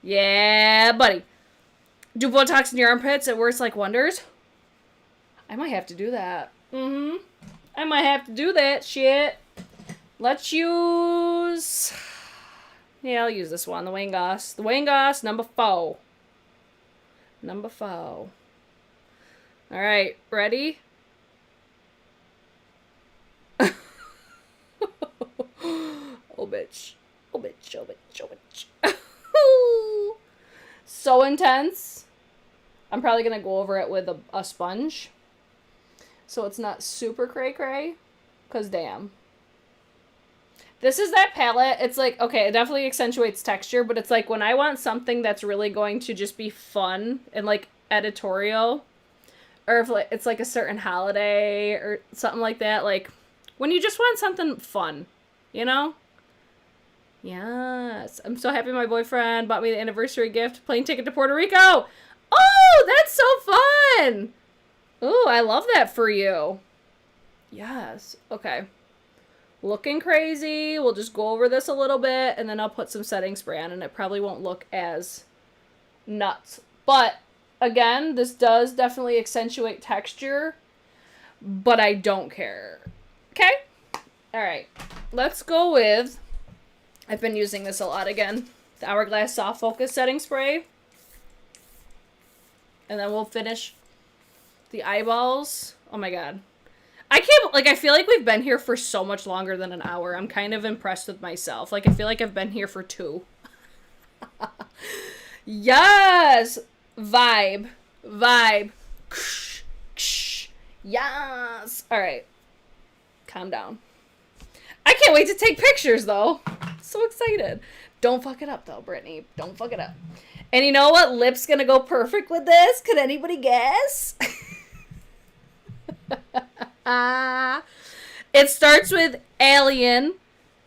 Yeah, buddy. Do Botox in your armpits? It works like wonders. I might have to do that. I might have to do that shit. Let's use... Yeah, I'll use this one. The Wayne Goss. The Wayne Goss, number 4. Number 4. Alright, ready? Oh, bitch. Oh, bitch. Oh, bitch. Oh, bitch. So intense. I'm probably going to go over it with a sponge. So it's not super cray-cray. Because damn. This is that palette. It's like, okay, it definitely accentuates texture. But it's like when I want something that's really going to just be fun and like editorial. Or if it's like a certain holiday or something like that. Like when you just want something fun. You know? Yes. I'm so happy my boyfriend bought me the anniversary gift. Plane ticket to Puerto Rico. Oh, that's so fun. Oh, I love that for you. Yes. Okay. Looking crazy. We'll just go over this a little bit and then I'll put some setting spray on and it probably won't look as nuts. But again, this does definitely accentuate texture, but I don't care. Okay? All right. Let's go with, I've been using this a lot again, the Hourglass Soft Focus Setting Spray. And then we'll finish the eyeballs. Oh my god. I can't, like, I feel like we've been here for so much longer than an hour. I'm kind of impressed with myself. Like, I feel like I've been here for 2. Yes! Vibe. Vibe. Yes! Alright. Calm down. I can't wait to take pictures, though. So excited. Don't fuck it up, though, Brittany. Don't fuck it up. And you know what lip's gonna go perfect with this? Could anybody guess? It starts with Alien,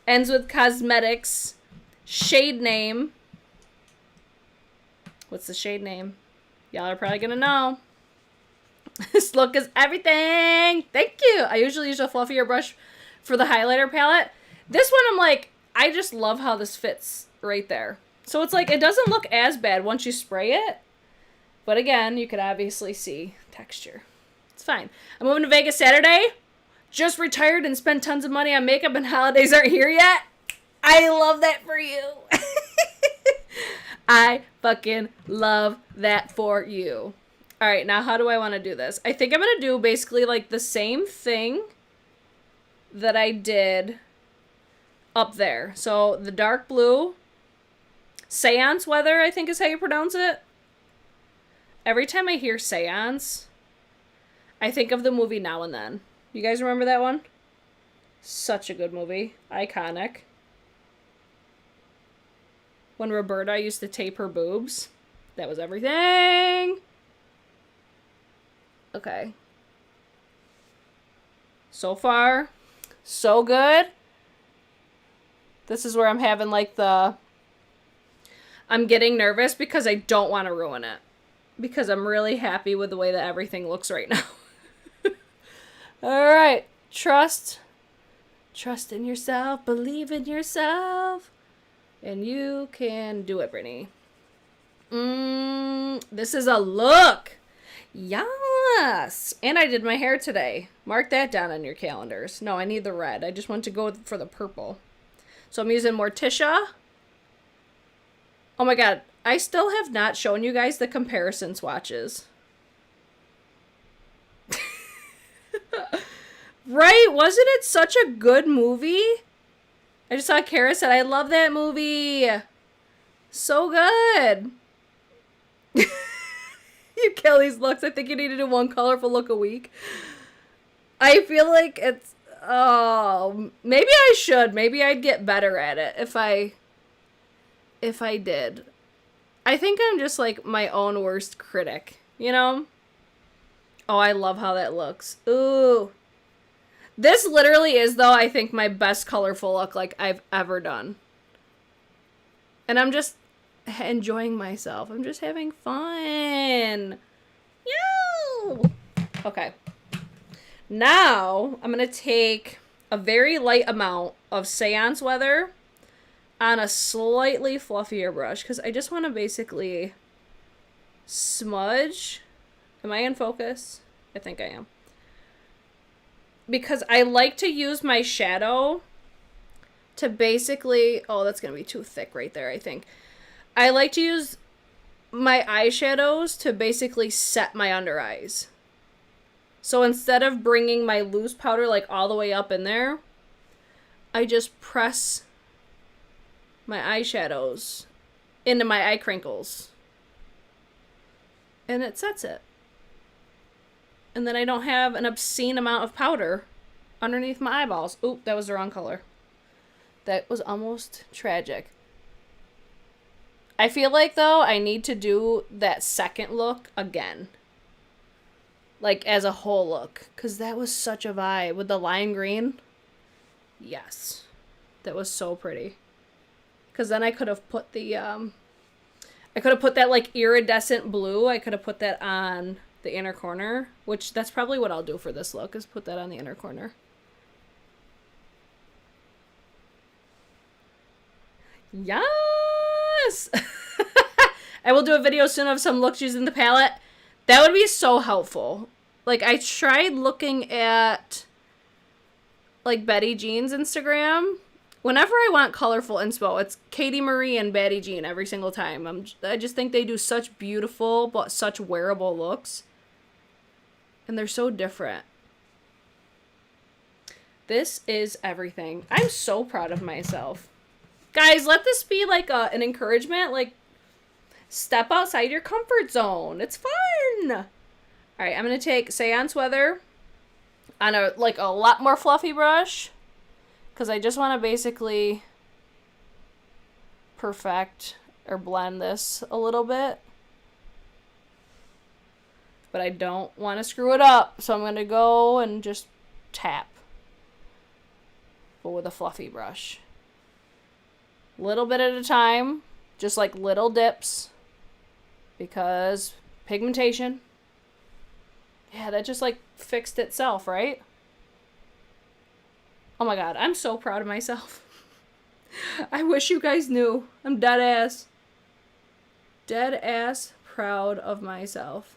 ends with Cosmetics, shade name. What's the shade name? Y'all are probably gonna know. This look is everything. Thank you. I usually use a fluffier brush for the highlighter palette. This one I'm like, I just love how this fits right there. So it's like, it doesn't look as bad once you spray it. But again, you could obviously see texture. It's fine. I'm moving to Vegas Saturday. Just retired and spent tons of money on makeup and holidays aren't here yet. I love that for you. I fucking love that for you. All right, now how do I want to do this? I think I'm going to do basically like the same thing that I did up there. So the dark blue, Seance Weather, I think is how you pronounce it. Every time I hear Seance, I think of the movie Now and Then. You guys remember that one? Such a good movie. Iconic. When Roberta used to tape her boobs. That was everything. Okay. So far, so good. This is where I'm having like the... I'm getting nervous because I don't want to ruin it. Because I'm really happy with the way that everything looks right now. Alright. Trust. Trust in yourself. Believe in yourself. And you can do it, Brittany. This is a look. Yes. And I did my hair today. Mark that down on your calendars. No, I need the red. I just want to go for the purple. So I'm using Morticia. Oh my god. I still have not shown you guys the comparison swatches. Right? Wasn't it such a good movie? I just saw Kara said, I love that movie. So good. You kill these looks. I think you need to do one colorful look a week. I feel like it's... Oh, maybe I should. Maybe I'd get better at it if I did. I think I'm just like my own worst critic, you know? Oh, I love how that looks. Ooh. This literally is, though, I think my best colorful look like I've ever done. And I'm just enjoying myself. I'm just having fun. Yo! Okay. Now, I'm going to take a very light amount of Seance Weather on a slightly fluffier brush, because I just want to basically smudge. Am I in focus? I think I am. Because I like to use my shadow to basically... Oh, that's going to be too thick right there, I think. I like to use my eyeshadows to basically set my under eyes. So instead of bringing my loose powder like all the way up in there, I just press my eyeshadows into my eye crinkles. And it sets it. And then I don't have an obscene amount of powder underneath my eyeballs. Oop, that was the wrong color. That was almost tragic. I feel like, though, I need to do that second look again. Like, as a whole look. Because that was such a vibe. With the lime green. Yes. That was so pretty. Because then I could have put the, I could have put that, like, iridescent blue. I could have put that on the inner corner. Which, that's probably what I'll do for this look. Is put that on the inner corner. Yes! I will do a video soon of some looks using the palette. That would be so helpful. Like, I tried looking at, like, Betty Jean's Instagram. Whenever I want colorful inspo, it's Katie Marie and Betty Jean every single time. I just think they do such beautiful, but such wearable looks. And they're so different. This is everything. I'm so proud of myself. Guys, let this be, like, an encouragement. Like, step outside your comfort zone. It's fun. All right, I'm going to take Seance Weather on a lot more fluffy brush. Because I just want to basically perfect or blend this a little bit. But I don't want to screw it up. So I'm going to go and just tap. But with a fluffy brush. Little bit at a time. Just like little dips. Because pigmentation. Yeah, that just like fixed itself, right? Oh my god, I'm so proud of myself. I wish you guys knew. I'm dead ass proud of myself.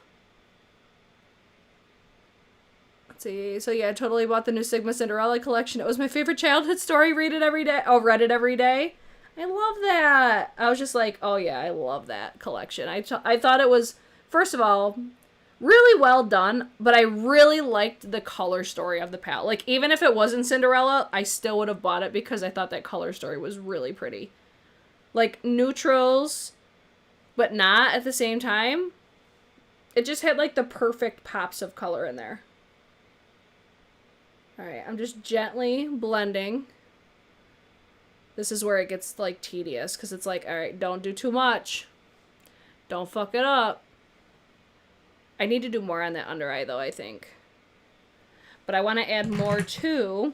Let's see. So yeah, I totally bought the new Sigma Cinderella collection. It was my favorite childhood story. Read it every day. Oh, read it every day. I love that. I was just like, oh yeah, I love that collection. I thought it was, first of all, really well done, but I really liked the color story of the palette. Like, even if it wasn't Cinderella, I still would have bought it because I thought that color story was really pretty. Like, neutrals, but not at the same time. It just had, like, the perfect pops of color in there. Alright, I'm just gently blending. This is where it gets, like, tedious, because it's like, alright, don't do too much. Don't fuck it up. I need to do more on that under eye, though, I think. But I want to add more, too.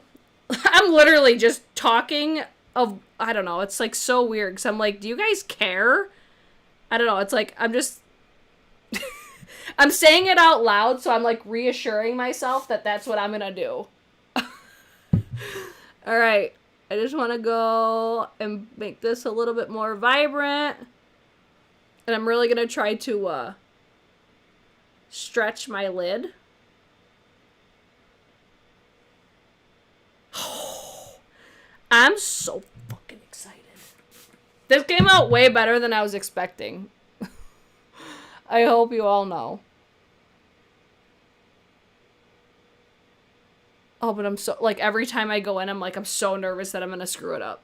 I'm literally just talking of, I don't know, it's, like, so weird, because I'm like, do you guys care? I don't know, it's like, I'm just, I'm saying it out loud, so I'm, like, reassuring myself that that's what I'm gonna do. Alright. I just want to go and make this a little bit more vibrant. And I'm really going to try to stretch my lid. I'm so fucking excited. This came out way better than I was expecting. I hope you all know. Oh, but I'm so, like, every time I go in, I'm like, I'm so nervous that I'm going to screw it up.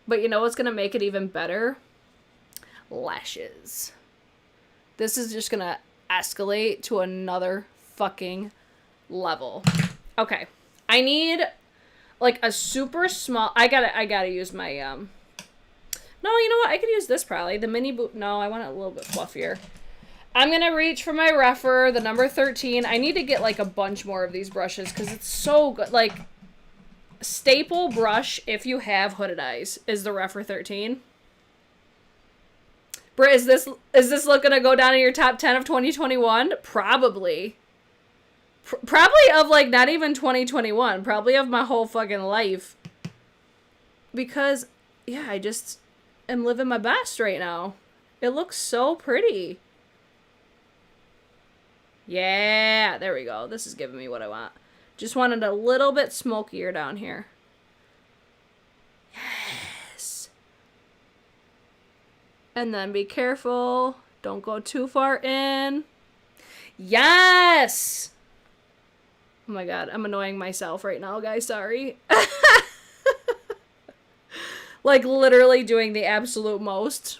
But you know what's going to make it even better? Lashes. This is just going to escalate to another fucking level. Okay. I need, like, a super small, I gotta use my, no, you know what? I could use this probably. The mini boot, no, I want it a little bit fluffier. I'm going to reach for my Rephr, the number 13. I need to get, like, a bunch more of these brushes because it's so good. Like, staple brush, if you have hooded eyes, is the Rephr 13. Britt, is this look going to go down in your top 10 of 2021? Probably. Probably of, like, not even 2021. Probably of my whole fucking life. Because, yeah, I just am living my best right now. It looks so pretty. Yeah, there we go. This is giving me what I want. Just wanted a little bit smokier down here. Yes. And then be careful. Don't go too far in. Yes! Oh my god, I'm annoying myself right now, guys. Sorry. Like, literally doing the absolute most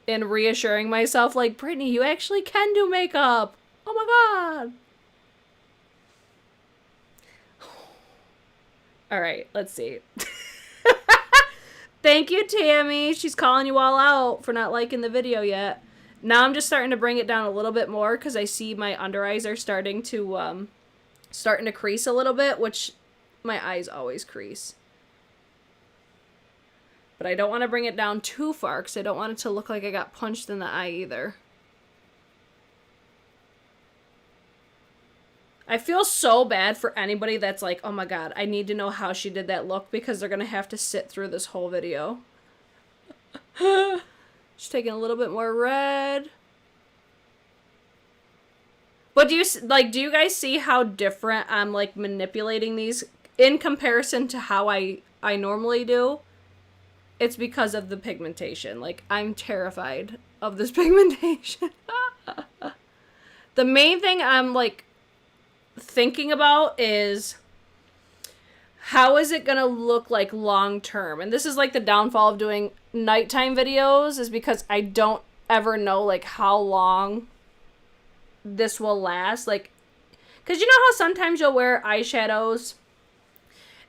and reassuring myself, like, Brittany, you actually can do makeup. Oh my god. All right, let's see. Thank you, Tammy. She's calling you all out for not liking the video yet. Now I'm just starting to bring it down a little bit more because I see my under eyes are starting to crease a little bit, which my eyes always crease. But I don't want to bring it down too far because I don't want it to look like I got punched in the eye either. I feel so bad for anybody that's like, oh my god, I need to know how she did that look because they're going to have to sit through this whole video. Just taking a little bit more red. But do you guys see how different I'm like manipulating these in comparison to how I normally do? It's because of the pigmentation. Like, I'm terrified of this pigmentation. The main thing I'm like thinking about is how is it gonna look like long term? And this is like the downfall of doing nighttime videos, is because I don't ever know like how long this will last. Like, because you know how sometimes you'll wear eyeshadows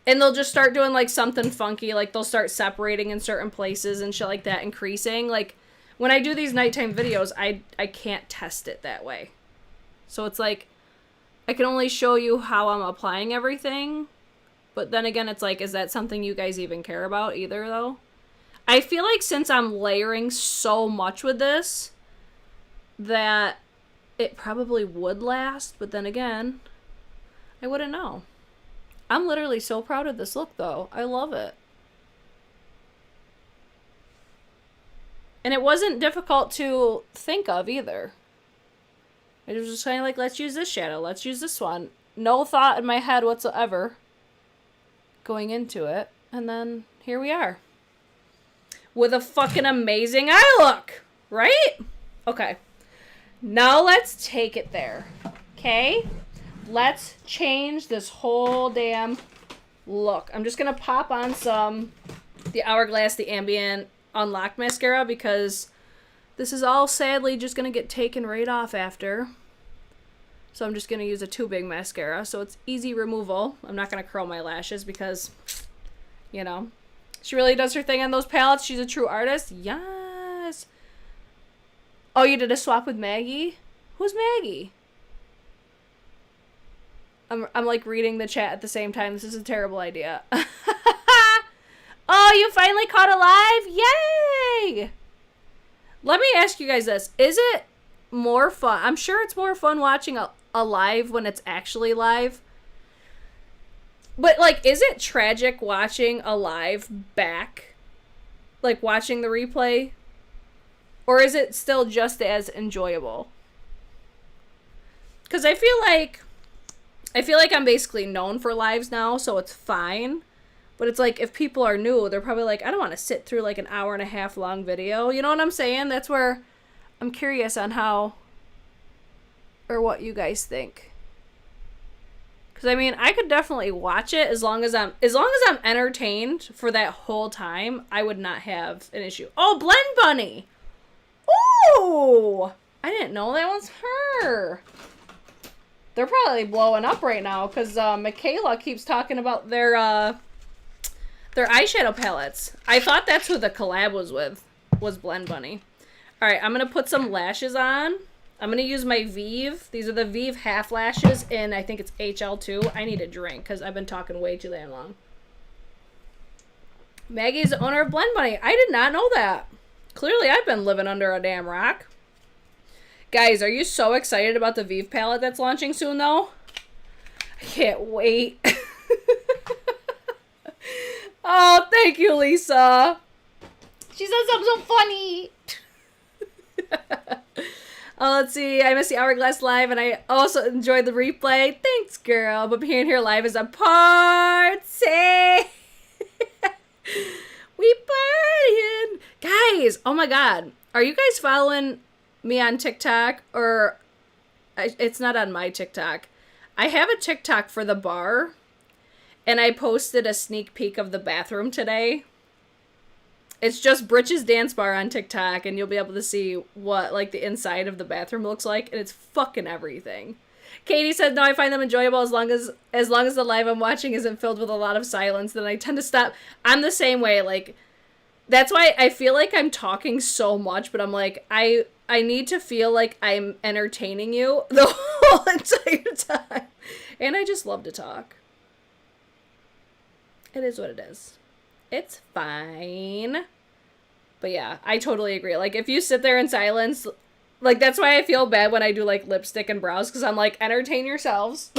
and they'll just start doing like something funky, like they'll start separating in certain places and shit like that and creasing. Like, when I do these nighttime videos, I can't test it that way. So it's like, I can only show you how I'm applying everything. But then again, it's like, is that something you guys even care about either, though? I feel like since I'm layering so much with this, that it probably would last. But then again, I wouldn't know. I'm literally so proud of this look, though. I love it. And it wasn't difficult to think of either. It was just kind of like, let's use this shadow. Let's use this one. No thought in my head whatsoever going into it. And then here we are. With a fucking amazing eye look. Right? Okay. Now let's take it there. Okay? Let's change this whole damn look. I'm just going to pop on the Hourglass, the Ambient Unlocked Mascara, because this is all sadly just going to get taken right off after. So I'm just going to use a too big mascara, so it's easy removal. I'm not going to curl my lashes because, you know, she really does her thing on those palettes. She's a true artist. Yes. Oh, you did a swap with Maggie? Who's Maggie? I'm like reading the chat at the same time. This is a terrible idea. Oh, you finally caught a live? Yay! Let me ask you guys this. Is it more fun? I'm sure it's more fun watching a live when it's actually live. But, like, is it tragic watching a live back? Like, watching the replay? Or is it still just as enjoyable? Because I feel like I'm basically known for lives now, so it's fine. But it's like, if people are new, they're probably like, I don't want to sit through like an hour and a half long video. You know what I'm saying? That's where I'm curious on how or what you guys think. Because I mean, I could definitely watch it as long as I'm entertained for that whole time. I would not have an issue. Oh, Blend Bunny. Ooh, I didn't know that was her. They're probably blowing up right now because Michaela keeps talking about their eyeshadow palettes. I thought that's who the collab was with, was Blend Bunny. All right, I'm going to put some lashes on. I'm going to use my Vive. These are the Vive half lashes in, I think it's HL2. I need a drink because I've been talking way too damn long. Maggie's the owner of Blend Money. I did not know that. Clearly, I've been living under a damn rock. Guys, are you so excited about the Vive palette that's launching soon, though? I can't wait. Oh, thank you, Lisa. She said something so funny. Oh, let's see. I missed the Hourglass Live, and I also enjoyed the replay. Thanks, girl. But being here live is a party. We partying. Guys, oh my God. Are you guys following me on TikTok? Or it's not on my TikTok. I have a TikTok for the bar, and I posted a sneak peek of the bathroom today. It's just Britch's Dance Bar on TikTok, and you'll be able to see what, like, the inside of the bathroom looks like, and it's fucking everything. Katie said, no, I find them enjoyable as long as the live I'm watching isn't filled with a lot of silence, then I tend to stop. I'm the same way, like, that's why I feel like I'm talking so much, but I'm like, I need to feel like I'm entertaining you the whole entire time. And I just love to talk. It is what it is. It's fine. But yeah, I totally agree. Like, if you sit there in silence, like, that's why I feel bad when I do, like, lipstick and brows, because I'm like, entertain yourselves.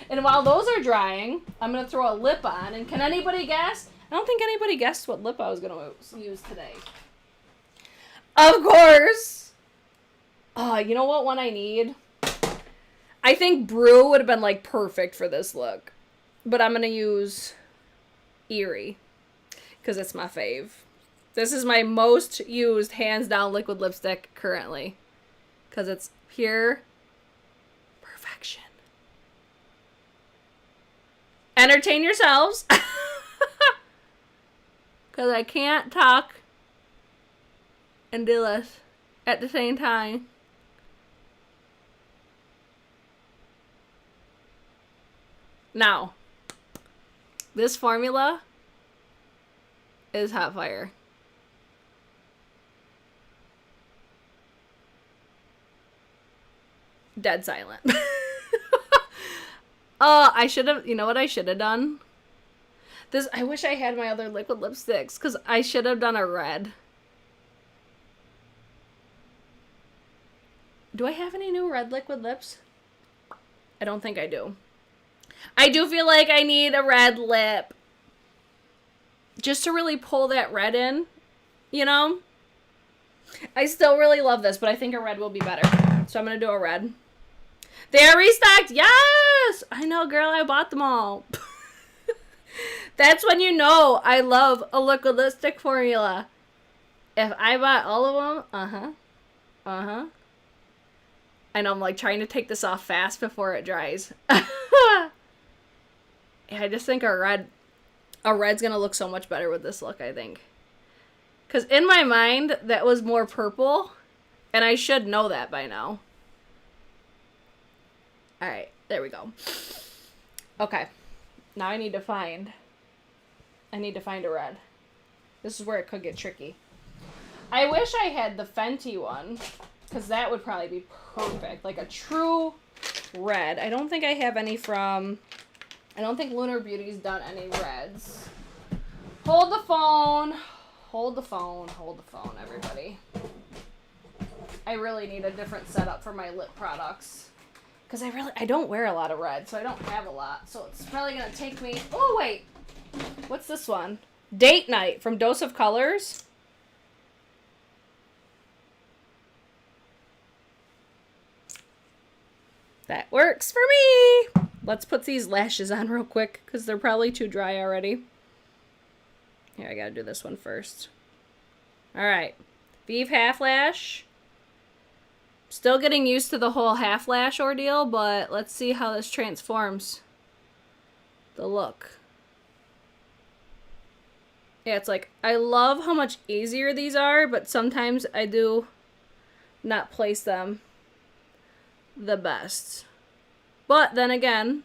And while those are drying, I'm going to throw a lip on. And can anybody guess? I don't think anybody guessed what lip I was going to use today. Of course! Oh, you know what one I need? I think Brew would have been, like, perfect for this look. But I'm going to use Eerie, because it's my fave. This is my most used, hands down, liquid lipstick currently, because it's pure perfection. Entertain yourselves, because I can't talk and do this at the same time. Now, this formula is hot fire. Dead silent. I should have, you know what I should have done? I wish I had my other liquid lipsticks, because I should have done a red. Do I have any new red liquid lips? I don't think I do. I do feel like I need a red lip. Just to really pull that red in, you know? I still really love this, but I think a red will be better. So I'm going to do a red. They are restocked! Yes! I know, girl, I bought them all. That's when you know I love a liquid lipstick formula. If I bought all of them, I know I'm, like, trying to take this off fast before it dries. Yeah, I just think a red's gonna look so much better with this look, I think. Because in my mind, that was more purple, and I should know that by now. Alright, there we go. Okay, now I need to find a red. This is where it could get tricky. I wish I had the Fenty one, because that would probably be perfect. Like a true red. I don't think I have any from... I don't think Lunar Beauty's done any reds. Hold the phone. Hold the phone. Hold the phone, everybody. I really need a different setup for my lip products. Because I don't wear a lot of red, so I don't have a lot. So it's probably going to take me... Oh, wait. What's this one? Date Night from Dose of Colors. That works for me. Let's put these lashes on real quick, because they're probably too dry already. Here, I gotta do this one first. Alright. Vive half lash. Still getting used to the whole half lash ordeal, but let's see how this transforms the look. Yeah, it's like, I love how much easier these are, but sometimes I do not place them the best. But then again,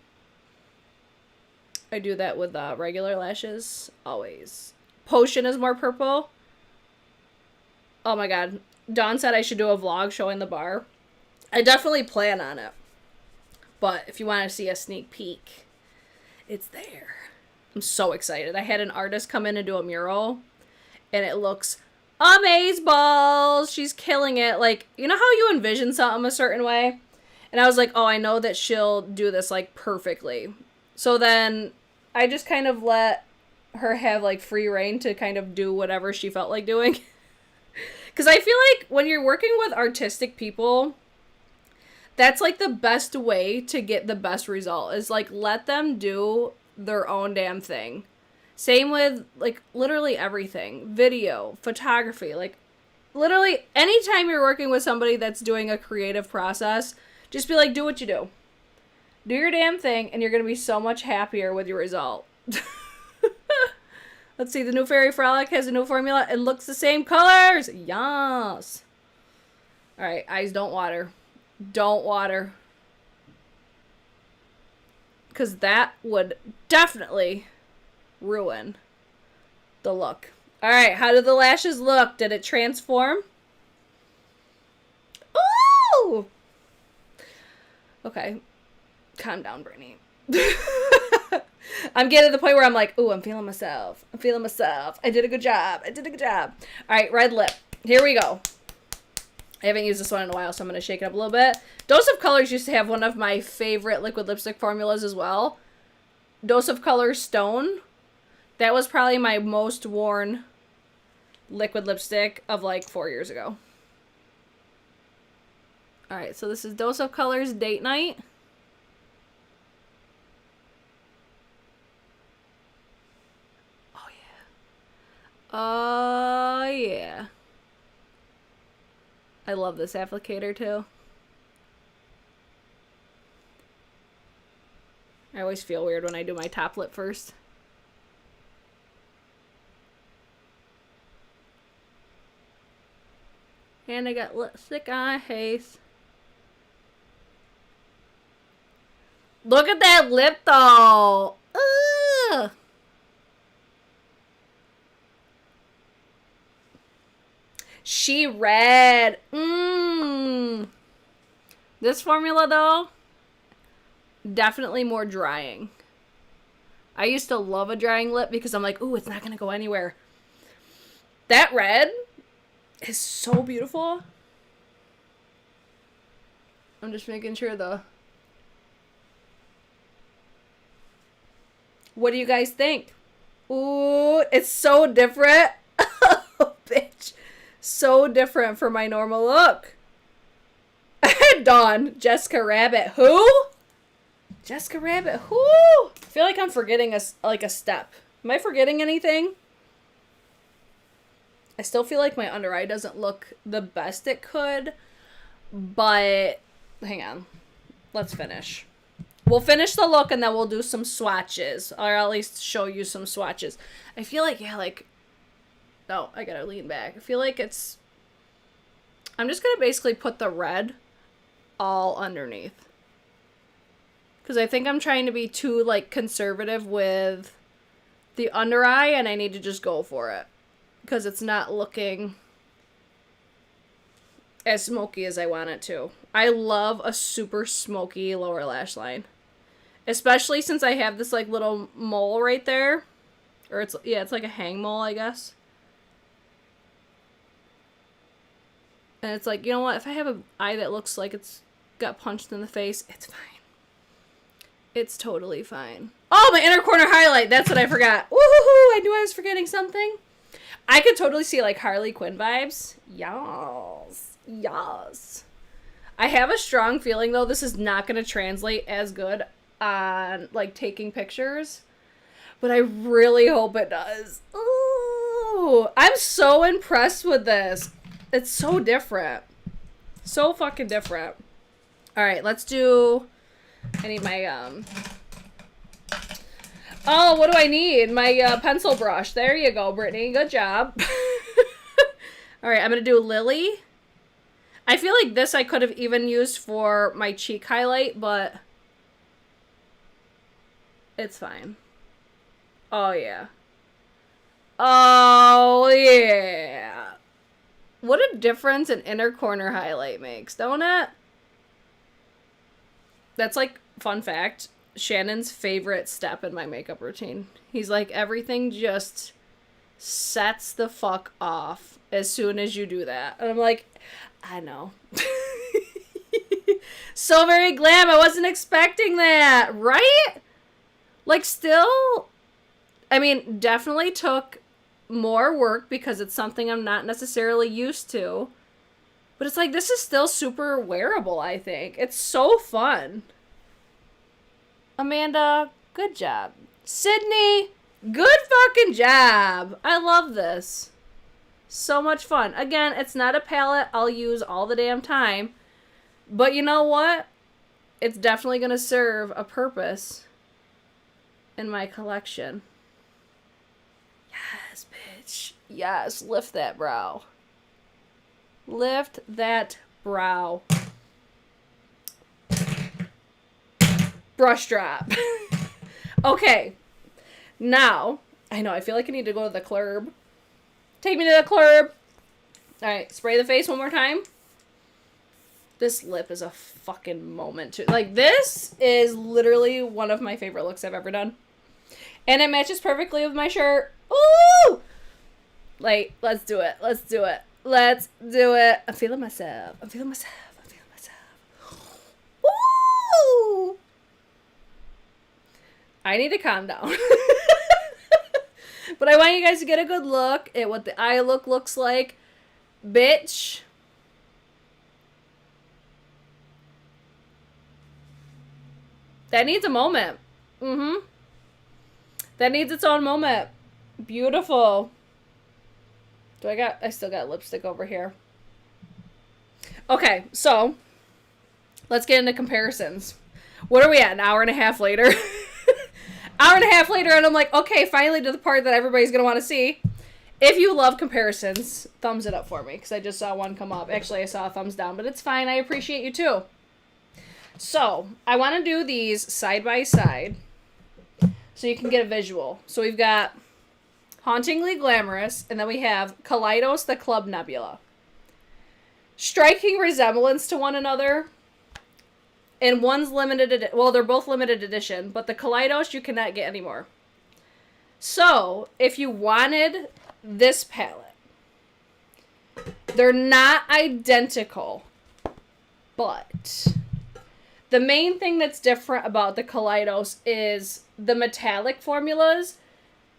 I do that with regular lashes, always. Potion is more purple. Oh my god. Dawn said I should do a vlog showing the bar. I definitely plan on it. But if you want to see a sneak peek, it's there. I'm so excited. I had an artist come in and do a mural, and it looks amazeballs. She's killing it. Like, you know how you envision something a certain way? And I was like, oh, I know that she'll do this, like, perfectly. So then I just kind of let her have, like, free reign to kind of do whatever she felt like doing. Because I feel like when you're working with artistic people, that's, like, the best way to get the best result. Is, like, let them do their own damn thing. Same with, like, literally everything. Video, photography. Like, literally anytime you're working with somebody that's doing a creative process, just be like, do what you do. Do your damn thing, and you're going to be so much happier with your result. Let's see, the new Fairy Frolic has a new formula. It looks the same colors. Yes. All right, eyes don't water. Don't water. Because that would definitely ruin the look. All right, how do the lashes look? Did it transform? Ooh! Okay, calm down, Brittany. I'm getting to the point where I'm like, ooh, I'm feeling myself. I'm feeling myself. I did a good job. I did a good job. All right, red lip. Here we go. I haven't used this one in a while, so I'm going to shake it up a little bit. Dose of Colors used to have one of my favorite liquid lipstick formulas as well. Dose of Colors Stone. That was probably my most worn liquid lipstick of like 4 years ago. All right, so this is Dose of Colors Date Night. Oh, yeah. Oh, yeah. I love this applicator, too. I always feel weird when I do my top lip first. And I got lipstick on my face. Look at that lip, though. Ugh. She red. This formula, though, definitely more drying. I used to love a drying lip because I'm like, ooh, it's not going to go anywhere. That red is so beautiful. I'm just making sure the... What do you guys think? Ooh, it's so different. Oh, bitch. So different from my normal look. Dawn. Jessica Rabbit. Who? Jessica Rabbit. Who? I feel like I'm forgetting a step. Am I forgetting anything? I still feel like my under eye doesn't look the best it could. But hang on. Let's finish. We'll finish the look and then we'll do some swatches. Or at least show you some swatches. I feel like, yeah, like... Oh, I gotta lean back. I feel like it's... I'm just gonna basically put the red all underneath. Because I think I'm trying to be too, like, conservative with the under eye, and I need to just go for it. Because it's not looking as smoky as I want it to. I love a super smoky lower lash line. Especially since I have this, like, little mole right there. Or it's, yeah, it's like a hang mole, I guess. And it's like, you know what? If I have an eye that looks like it's got punched in the face, it's fine. It's totally fine. Oh, my inner corner highlight. That's what I forgot. Woohoo! I knew I was forgetting something. I could totally see, like, Harley Quinn vibes. Yas. Yas. I have a strong feeling, though, this is not going to translate as good on, like, taking pictures. But I really hope it does. Ooh. I'm so impressed with this. It's so different. So fucking different. All right, let's do... I need my, Oh, what do I need? My pencil brush. There you go, Brittany. Good job. All right, I'm going to do Lily. I feel like this I could have even used for my cheek highlight, but it's fine. Oh, yeah. Oh, yeah. What a difference an inner corner highlight makes, don't it? That's like, fun fact, Shannon's favorite step in my makeup routine. He's like, everything just sets the fuck off as soon as you do that. And I'm like, I know. So very glam. I wasn't expecting that, right? Like, still, I mean, definitely took more work because it's something I'm not necessarily used to. But it's like, this is still super wearable, I think. It's so fun. Amanda, good job. Sydney, good fucking job. I love this. So much fun. Again, it's not a palette I'll use all the damn time. But you know what? It's definitely going to serve a purpose in my collection. Yes, bitch. Yes, lift that brow. Lift that brow. Brush drop. Okay. Now, I know, I feel like I need to go to the club. Take me to the club. Alright, spray the face one more time. This lip is a fucking moment too. Like, this is literally one of my favorite looks I've ever done. And it matches perfectly with my shirt. Ooh! Like, let's do it. Let's do it. Let's do it. I'm feeling myself. I'm feeling myself. I'm feeling myself. Ooh! I need to calm down. But I want you guys to get a good look at what the eye look looks like. Bitch. That needs a moment. Mm-hmm. That needs its own moment. Beautiful. I still got lipstick over here. Okay, so let's get into comparisons. What are we at? An hour and a half later? Hour and a half later, and I'm like, okay, finally to the part that everybody's going to want to see. If you love comparisons, thumbs it up for me, because I just saw one come up. Actually, I saw a thumbs down, but it's fine. I appreciate you too. So, I want to do these side by side so you can get a visual. So we've got Hauntingly Glamorous, and then we have Kaleidos the Club Nebula. Striking resemblance to one another. And one's limited edition. Well, they're both limited edition, but the Kaleidos you cannot get anymore. So, if you wanted this palette, they're not identical, but the main thing that's different about the Kaleidos is the metallic formulas.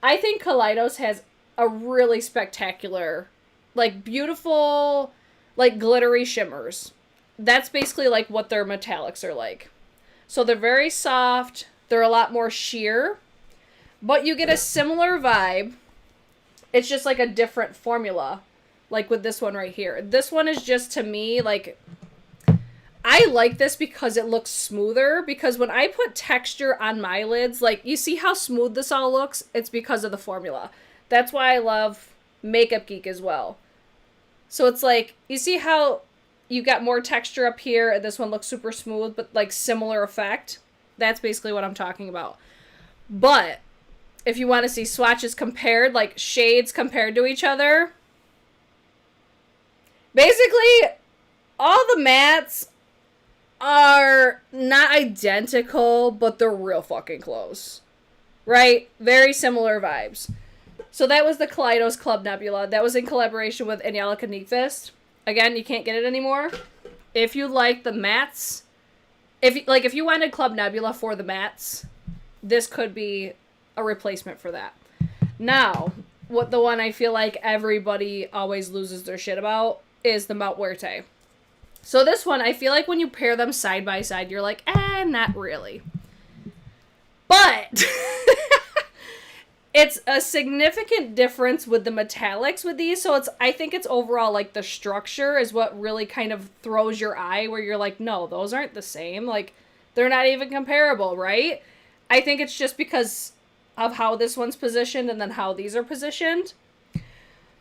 I think Kaleidos has a really spectacular, like, beautiful, like, glittery shimmers. That's basically, like, what their metallics are like. So they're very soft. They're a lot more sheer. But you get a similar vibe. It's just, like, a different formula. Like with this one right here. This one is just, to me, like, I like this because it looks smoother. Because when I put texture on my lids, like, you see how smooth this all looks? It's because of the formula. That's why I love Makeup Geek as well. So it's like, you see how you got more texture up here, and this one looks super smooth, but, like, similar effect? That's basically what I'm talking about. But if you want to see swatches compared, like, shades compared to each other, basically, all the mattes are not identical, but they're real fucking close. Right? Very similar vibes. So that was the Kaleidos Club Nebula. That was in collaboration with Angelica Nyqvist. Again, you can't get it anymore. If you like the mattes, if you wanted Club Nebula for the mattes, this could be a replacement for that. Now, the one I feel like everybody always loses their shit about is the Mount Muerte. So this one, I feel like when you pair them side by side, you're like, not really. But it's a significant difference with the metallics with these. So I think it's overall, like, the structure is what really kind of throws your eye, where you're like, no, those aren't the same. Like, they're not even comparable, right? I think it's just because of how this one's positioned and then how these are positioned.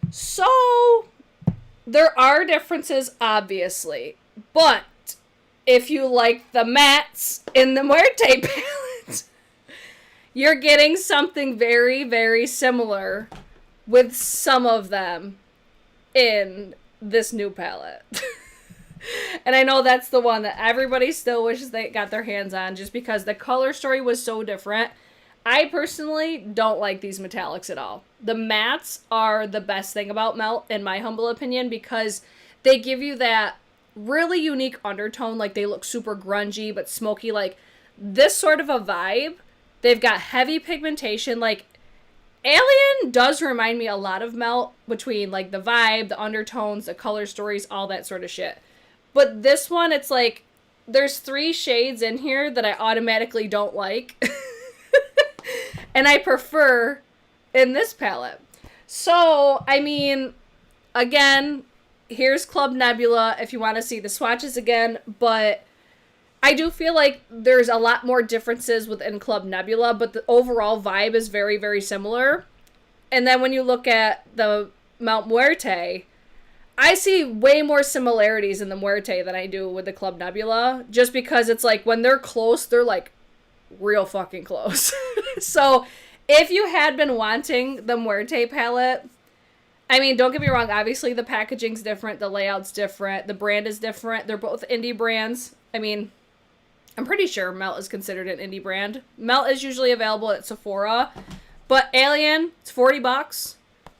So there are differences, obviously. But if you like the mattes in the Muerte palette, you're getting something very, very similar with some of them in this new palette. And I know that's the one that everybody still wishes they got their hands on just because the color story was so different. I personally don't like these metallics at all. The mattes are the best thing about Melt, in my humble opinion, because they give you that really unique undertone. Like, they look super grungy but smoky. Like, this sort of a vibe. They've got heavy pigmentation. Like, Alien does remind me a lot of Melt between, like, the vibe, the undertones, the color stories, all that sort of shit. But this one, it's like, there's 3 shades in here that I automatically don't like. And I prefer in this palette. So, I mean, again, here's Club Nebula if you want to see the swatches again. But I do feel like there's a lot more differences within Club Nebula. But the overall vibe is very, very similar. And then when you look at the Mount Muerte, I see way more similarities in the Muerte than I do with the Club Nebula. Just because it's like, when they're close, they're like real fucking close. So, if you had been wanting the Muerte palette, I mean, don't get me wrong, obviously the packaging's different, the layout's different, the brand is different, they're both indie brands. I mean, I'm pretty sure Melt is considered an indie brand. Melt is usually available at Sephora, but Alien, it's $40.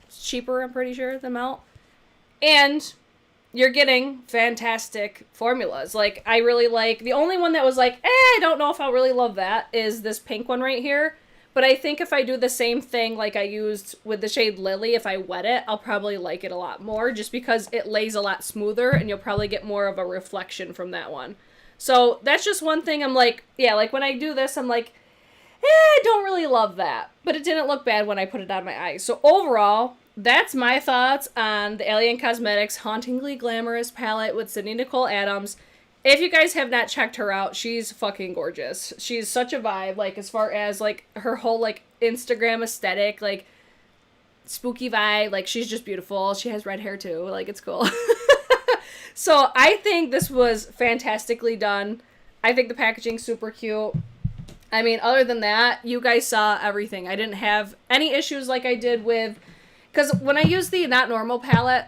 It's cheaper, I'm pretty sure, than Melt. And you're getting fantastic formulas. Like, I really like, the only one that was like, I don't know if I'll really love that, is this pink one right here. But I think if I do the same thing like I used with the shade Lily, if I wet it, I'll probably like it a lot more, just because it lays a lot smoother and you'll probably get more of a reflection from that one. So that's just one thing I'm like, yeah, like when I do this, I'm like, I don't really love that. But it didn't look bad when I put it on my eyes. So overall, that's my thoughts on the Alien Cosmetics Hauntingly Glamorous palette with Sydney Nicole Adams. If you guys have not checked her out, she's fucking gorgeous. She's such a vibe, like, as far as, like, her whole, like, Instagram aesthetic, like, spooky vibe. Like, she's just beautiful. She has red hair, too. Like, it's cool. So, I think this was fantastically done. I think the packaging's super cute. I mean, other than that, you guys saw everything. I didn't have any issues like I did with... Because when I used the Not Normal palette,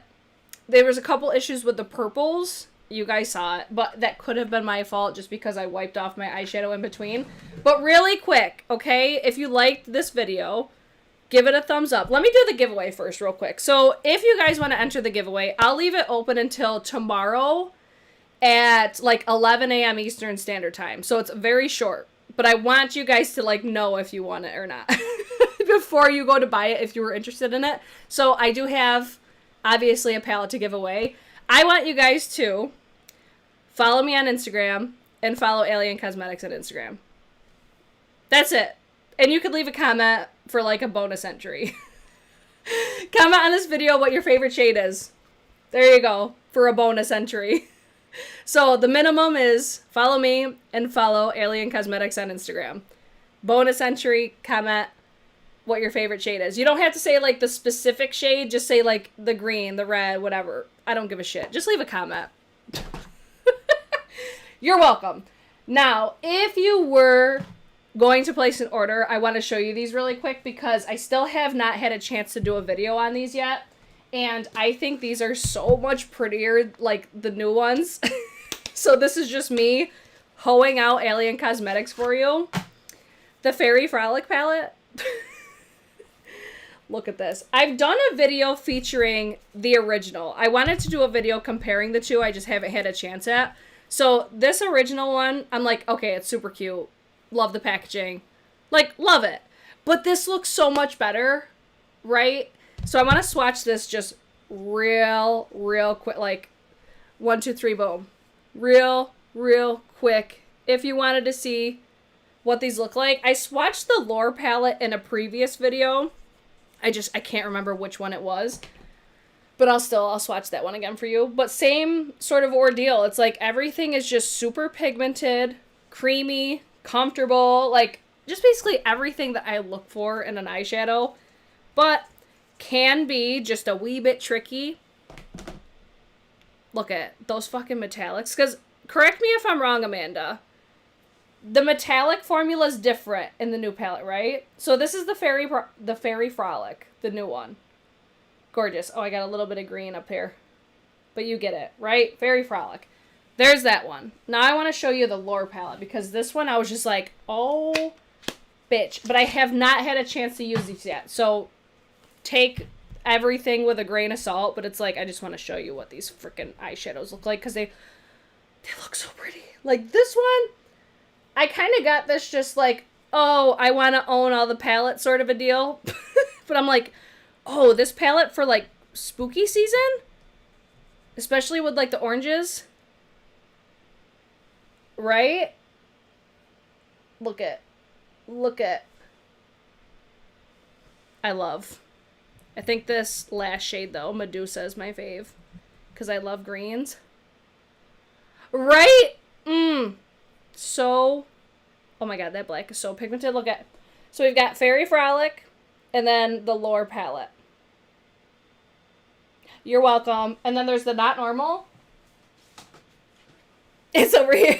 there was a couple issues with the purples. You guys saw it, but that could have been my fault just because I wiped off my eyeshadow in between. But really quick, okay, if you liked this video, give it a thumbs up. Let me do the giveaway first real quick. So if you guys want to enter the giveaway, I'll leave it open until tomorrow at like 11 a.m. Eastern Standard Time. So it's very short, but I want you guys to like know if you want it or not before you go to buy it if you were interested in it. So I do have obviously a palette to give away. I want you guys to follow me on Instagram and follow Alien Cosmetics on Instagram. That's it. And you could leave a comment for like a bonus entry. Comment on this video what your favorite shade is. There you go, for a bonus entry. So the minimum is follow me and follow Alien Cosmetics on Instagram. Bonus entry, comment what your favorite shade is. You don't have to say like the specific shade, just say like the green, the red, whatever. I don't give a shit. Just leave a comment. You're welcome. Now, if you were going to place an order, I want to show you these really quick because I still have not had a chance to do a video on these yet. And I think these are so much prettier, like the new ones. So this is just me hoeing out Alien Cosmetics for you. The Fairy Frolic palette. Look at this. I've done a video featuring the original. I wanted to do a video comparing the two. I just haven't had a chance at. So this original one, I'm like, okay, it's super cute. Love the packaging. Like, love it. But this looks so much better, right? So I want to swatch this just real quick. Like, 1, 2, 3, boom. Real quick. If you wanted to see what these look like. I swatched the Lore palette in a previous video. I can't remember which one it was. But I'll swatch that one again for you. But same sort of ordeal. It's like everything is just super pigmented, creamy, comfortable. Like, just basically everything that I look for in an eyeshadow. But can be just a wee bit tricky. Look at those fucking metallics. Because, correct me if I'm wrong, Amanda. The metallic formula is different in the new palette, right? So this is the Fairy Frolic, the new one. Gorgeous. Oh, I got a little bit of green up here. but you get it, right? Very Frolic. There's that one. Now I want to show you the Lore palette, because this one I was just like, oh, bitch. But I have not had a chance to use these yet. So take everything with a grain of salt, but it's like, I just want to show you what these freaking eyeshadows look like, because they look so pretty. Like this one, I kind of got this just like, oh, I want to own all the palettes sort of a deal. But I'm like, oh, this palette for like spooky season? Especially with like the oranges. Right? Look at. I love. I think this last shade though, Medusa, is my fave. Because I love greens. Right? So, oh my god, that black is so pigmented. Look at. So we've got Fairy Frolic and then the Lore palette. You're welcome. And then there's the Not Normal. It's over here.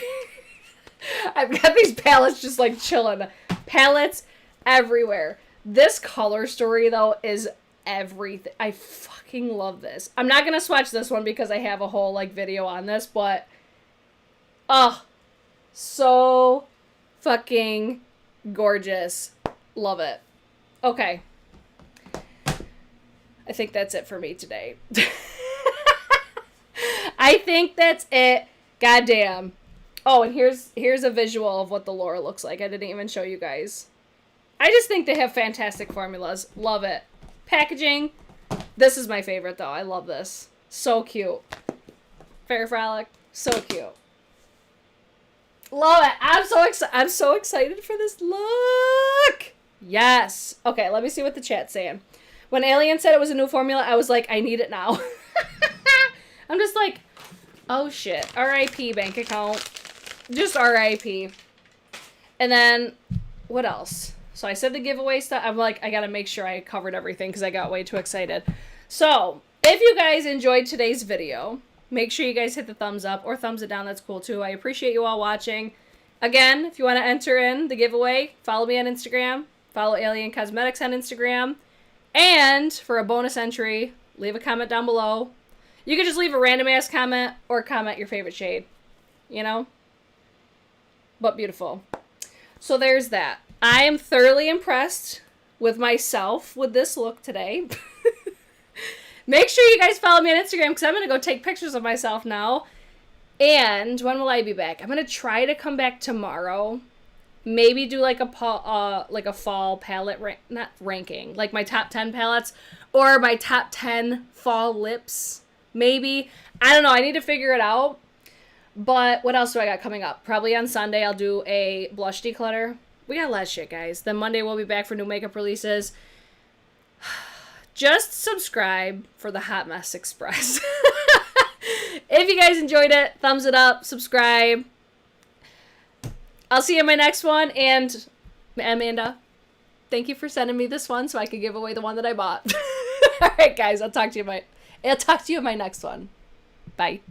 I've got these palettes just like chilling. Palettes everywhere. This color story though is everything. I fucking love this. I'm not gonna swatch this one because I have a whole like video on this, but so fucking gorgeous. Love it. Okay. I think that's it for me today. I think that's it. Goddamn. Oh, and here's a visual of what the Lore looks like. I didn't even show you guys. I just think they have fantastic formulas. Love it. Packaging. This is my favorite, though. I love this. So cute. Fairy Frolic. So cute. Love it. I'm so excited for this look. Yes. Okay, let me see what the chat's saying. When Alien said it was a new formula, I was like, I need it now. I'm just like, oh shit. R.I.P. bank account. Just R.I.P. And then, what else? So I said the giveaway stuff. I'm like, I gotta make sure I covered everything because I got way too excited. So, if you guys enjoyed today's video, make sure you guys hit the thumbs up or thumbs it down. That's cool too. I appreciate you all watching. Again, if you want to enter in the giveaway, follow me on Instagram. Follow Alien Cosmetics on Instagram. And for a bonus entry, leave a comment down below. You can just leave a random ass comment or comment your favorite shade. You know? But beautiful. So there's that. I am thoroughly impressed with myself with this look today. Make sure you guys follow me on Instagram because I'm going to go take pictures of myself now. And when will I be back? I'm going to try to come back tomorrow. Maybe do like a fall palette, not ranking, like my top 10 palettes or my top 10 fall lips. Maybe. I don't know. I need to figure it out. But what else do I got coming up? Probably on Sunday I'll do a blush declutter. We got a lot of shit, guys. Then Monday we'll be back for new makeup releases. Just subscribe for the Hot Mess Express. If you guys enjoyed it, thumbs it up, subscribe. I'll see you in my next one. And Amanda, thank you for sending me this one so I could give away the one that I bought. All right, guys, I'll talk to you in my next one. Bye.